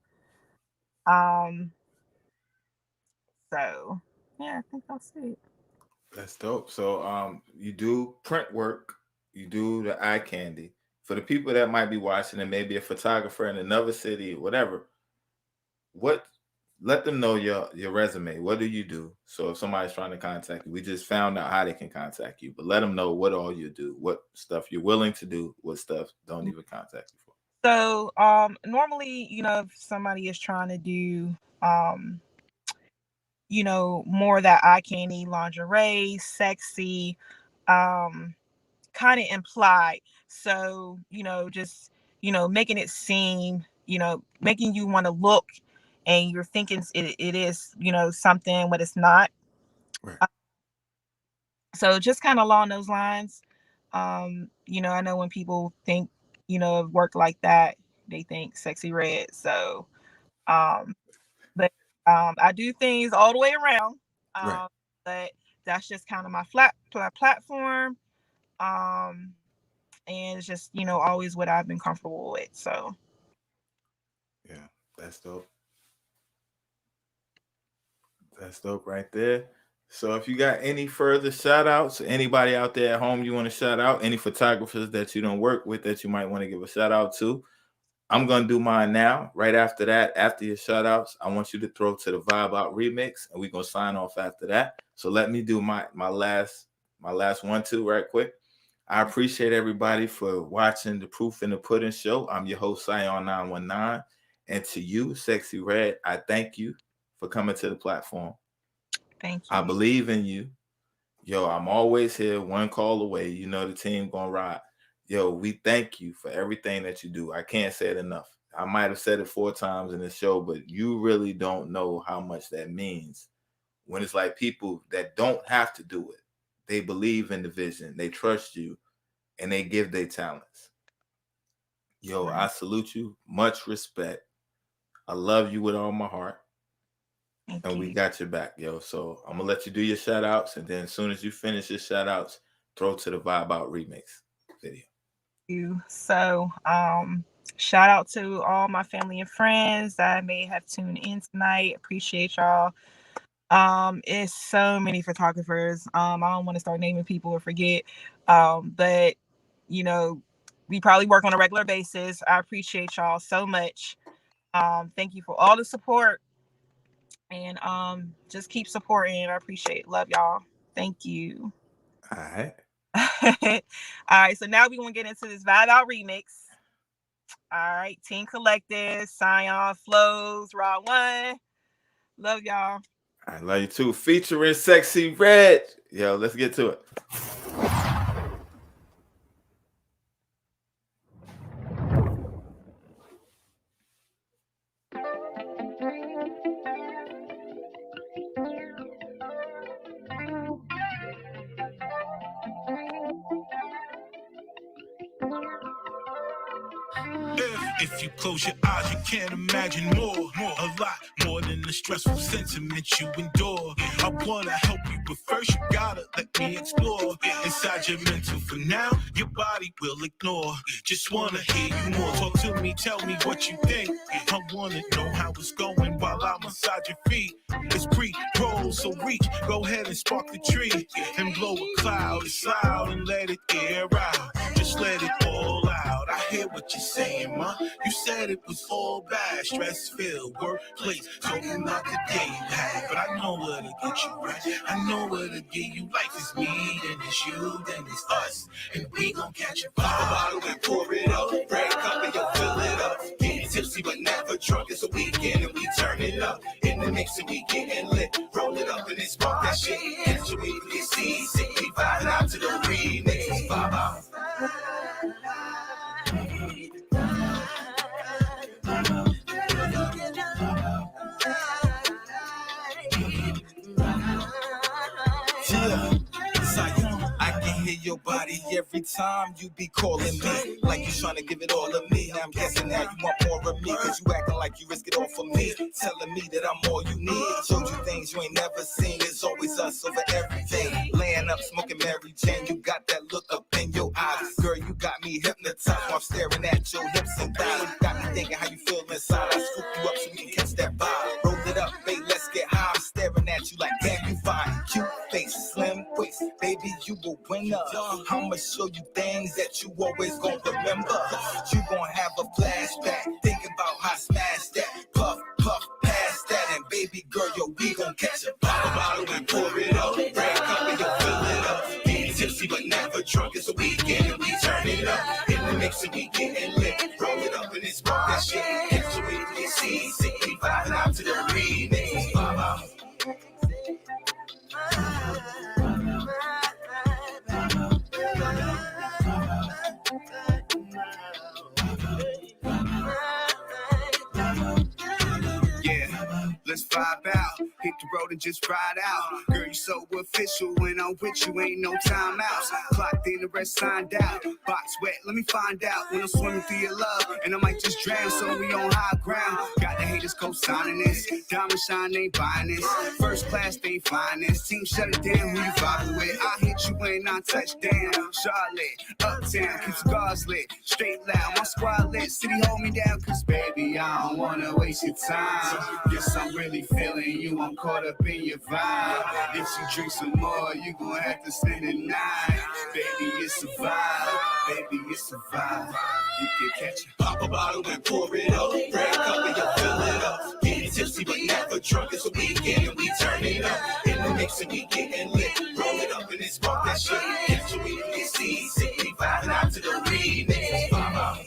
Um, so yeah, I think that's it. you? That's dope. So you do print work, you do the eye candy. For the people that might be watching and maybe a photographer in another city, whatever, what let them know your resume. What do you do? So if somebody's trying to contact you, we just found out how they can contact you, but let them know what all you do, what stuff you're willing to do, what stuff don't even contact you for. So normally, if somebody is trying to do more of that eye candy, lingerie, sexy, um, kind of implied. So, just, making it seem, making you want to look and you're thinking it is, something, but it's not. Right. Uh, So just kind of along those lines. I know when people think, of work like that, they think sexy red. So, um, but I do things all the way around. Right. Um, but that's just kind of my platform. Um, and it's just, always what I've been comfortable with. So Yeah, that's dope. That's dope right there. So if you got any further shout outs, anybody out there at home you want to shout out, any photographers that you don't work with that you might want to give a shout out to, I'm going to do mine now. Right after that, after your shout outs, I want you to throw to the Vibe Out remix and we're going to sign off after that. So let me do my last 1-2 right quick. I appreciate everybody for watching the Proof in the Pudding show. I'm your host, Sion 919. And to you, Sexy Red, I thank you for coming to the platform. Thank you. I believe in you. Yo, I'm always here, one call away. You know the team gonna ride. Yo, we thank you for everything that you do. I can't say it enough. I might have said it 4 times in the show, but you really don't know how much that means. When it's like people that don't have to do it, they believe in the vision, they trust you, and they give their talents. Yo, I salute you. Much respect. I love you with all my heart. And we got your back, yo. So I'm gonna let you do your shout outs, and then as soon as you finish your shout outs, throw to the Vibe Out remix video. So shout out to all my family and friends that may have tuned in tonight. Appreciate y'all. It's so many photographers. I don't want to start naming people or forget. But you know, we probably work on a regular basis. I appreciate y'all so much. Thank you for all the support. And just keep supporting. I appreciate it. Love y'all. Thank you. All right. All right. So now we're gonna get into this Vibe Out remix. All right, Team Collective, Sion, Flows, Raw One. Love y'all. I love you too. Featuring Sexy Red. Yo, let's get to it. If you close your eyes, you can't imagine more. A lot more than the stressful sentiment you endure. I wanna help you, but first you gotta let me explore inside your mental. For now, your body will ignore. Just wanna hear you more. Talk to me, tell me what you think. I wanna know how it's going while I massage your feet. It's pre-roll, so reach, go ahead and spark the tree and blow a cloud. It's loud and let it air out. Just let it all out. I hear what you're saying, ma. You said it was all bad, stress-filled workplace. Talking about the day you had, but I know where to get you right. I know where to get you life. It's me, then it's you, then it's us, and we gon' catch a bottle and pour it up. Break up and you'll fill it up. Getting tipsy but never drunk. It's a weekend and we turn it up. In the mix and we getting lit. Roll it up and it's spark that shit. Catch a week, we see, sick, we vibing out to the remix. Vibe out. I can hear your body every time you be calling me. Like you trying to give it all of me. Now I'm guessing now you want more of me. Cause you acting like you risk it all for me. Telling me that I'm all you need. Showed you things you ain't never seen. It's always us over everything. Laying up, smoking Mary Jane. You got that look up in your eyes. Girl, you got me hypnotized while I'm staring at your hips and thighs. You got me thinking how you feel inside. I scoop you up so we can catch that vibe. Roll it up, babe, let's get high. I'm staring at you like, damn, you fine. Cute face, slim waist. Baby, you a winner. I'ma show you things that you always gon' remember. You gon' have a flashback. Think about how I smashed that. Puff, puff, past that. And baby girl, yo, we gon' catch a bottle and pour it up. Break up and you'll fill it up. Getting tipsy but never drunk. It's a weekend and we turn it up. In the mix and we getting lit. Roll it up and it's spark that shit. Catch a wave, we see, sick, we vibing out to the remix. Vibe out. Let's vibe out, hit the road and just ride out. Girl, you so official, when I'm with you, ain't no time outs. Clocked in, the rest signed out. Box wet, let me find out when I'm swimming through your love. And I might just drown, so we on high ground. Got the haters co-signing this. Diamond shine, they buying this. First class, they flying this. Team shut it down, who you vibing with? I hit you when I touch down. Charlotte, uptown, keep cigars lit. Straight loud, my squad lit. City hold me down, cause baby, I don't wanna waste your time. Guess I'm really feeling you, I'm caught up up in your vibe. If you drink some more, you gon' have to spend the night. Baby, it's a vibe. Baby, it's a vibe. You can catch it. Pop a bottle and pour it up. Red cup and you fill it up. Getting tipsy but never drunk. It's a weekend and we turn it up. In the mix and we getting lit. Roll it up and it's spark that shit. Get to it, get see. Sickly vibing out to the remix. Vibe out.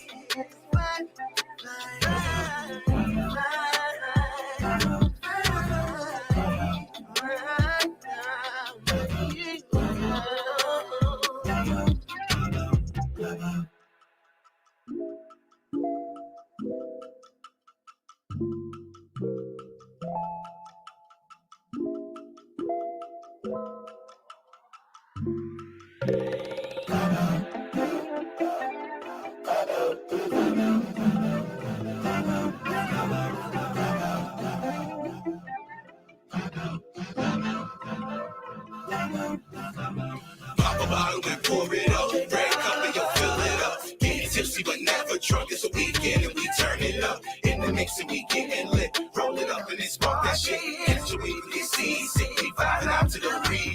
Pop a bottle and pour it up. Red cup and you fill it up. Getting tipsy but never drunk. It's a weekend and we turn it up. In the mix and we getting lit. Roll it up and it's spark that shit. Get to it, get see. Sickly vibing out to the remix.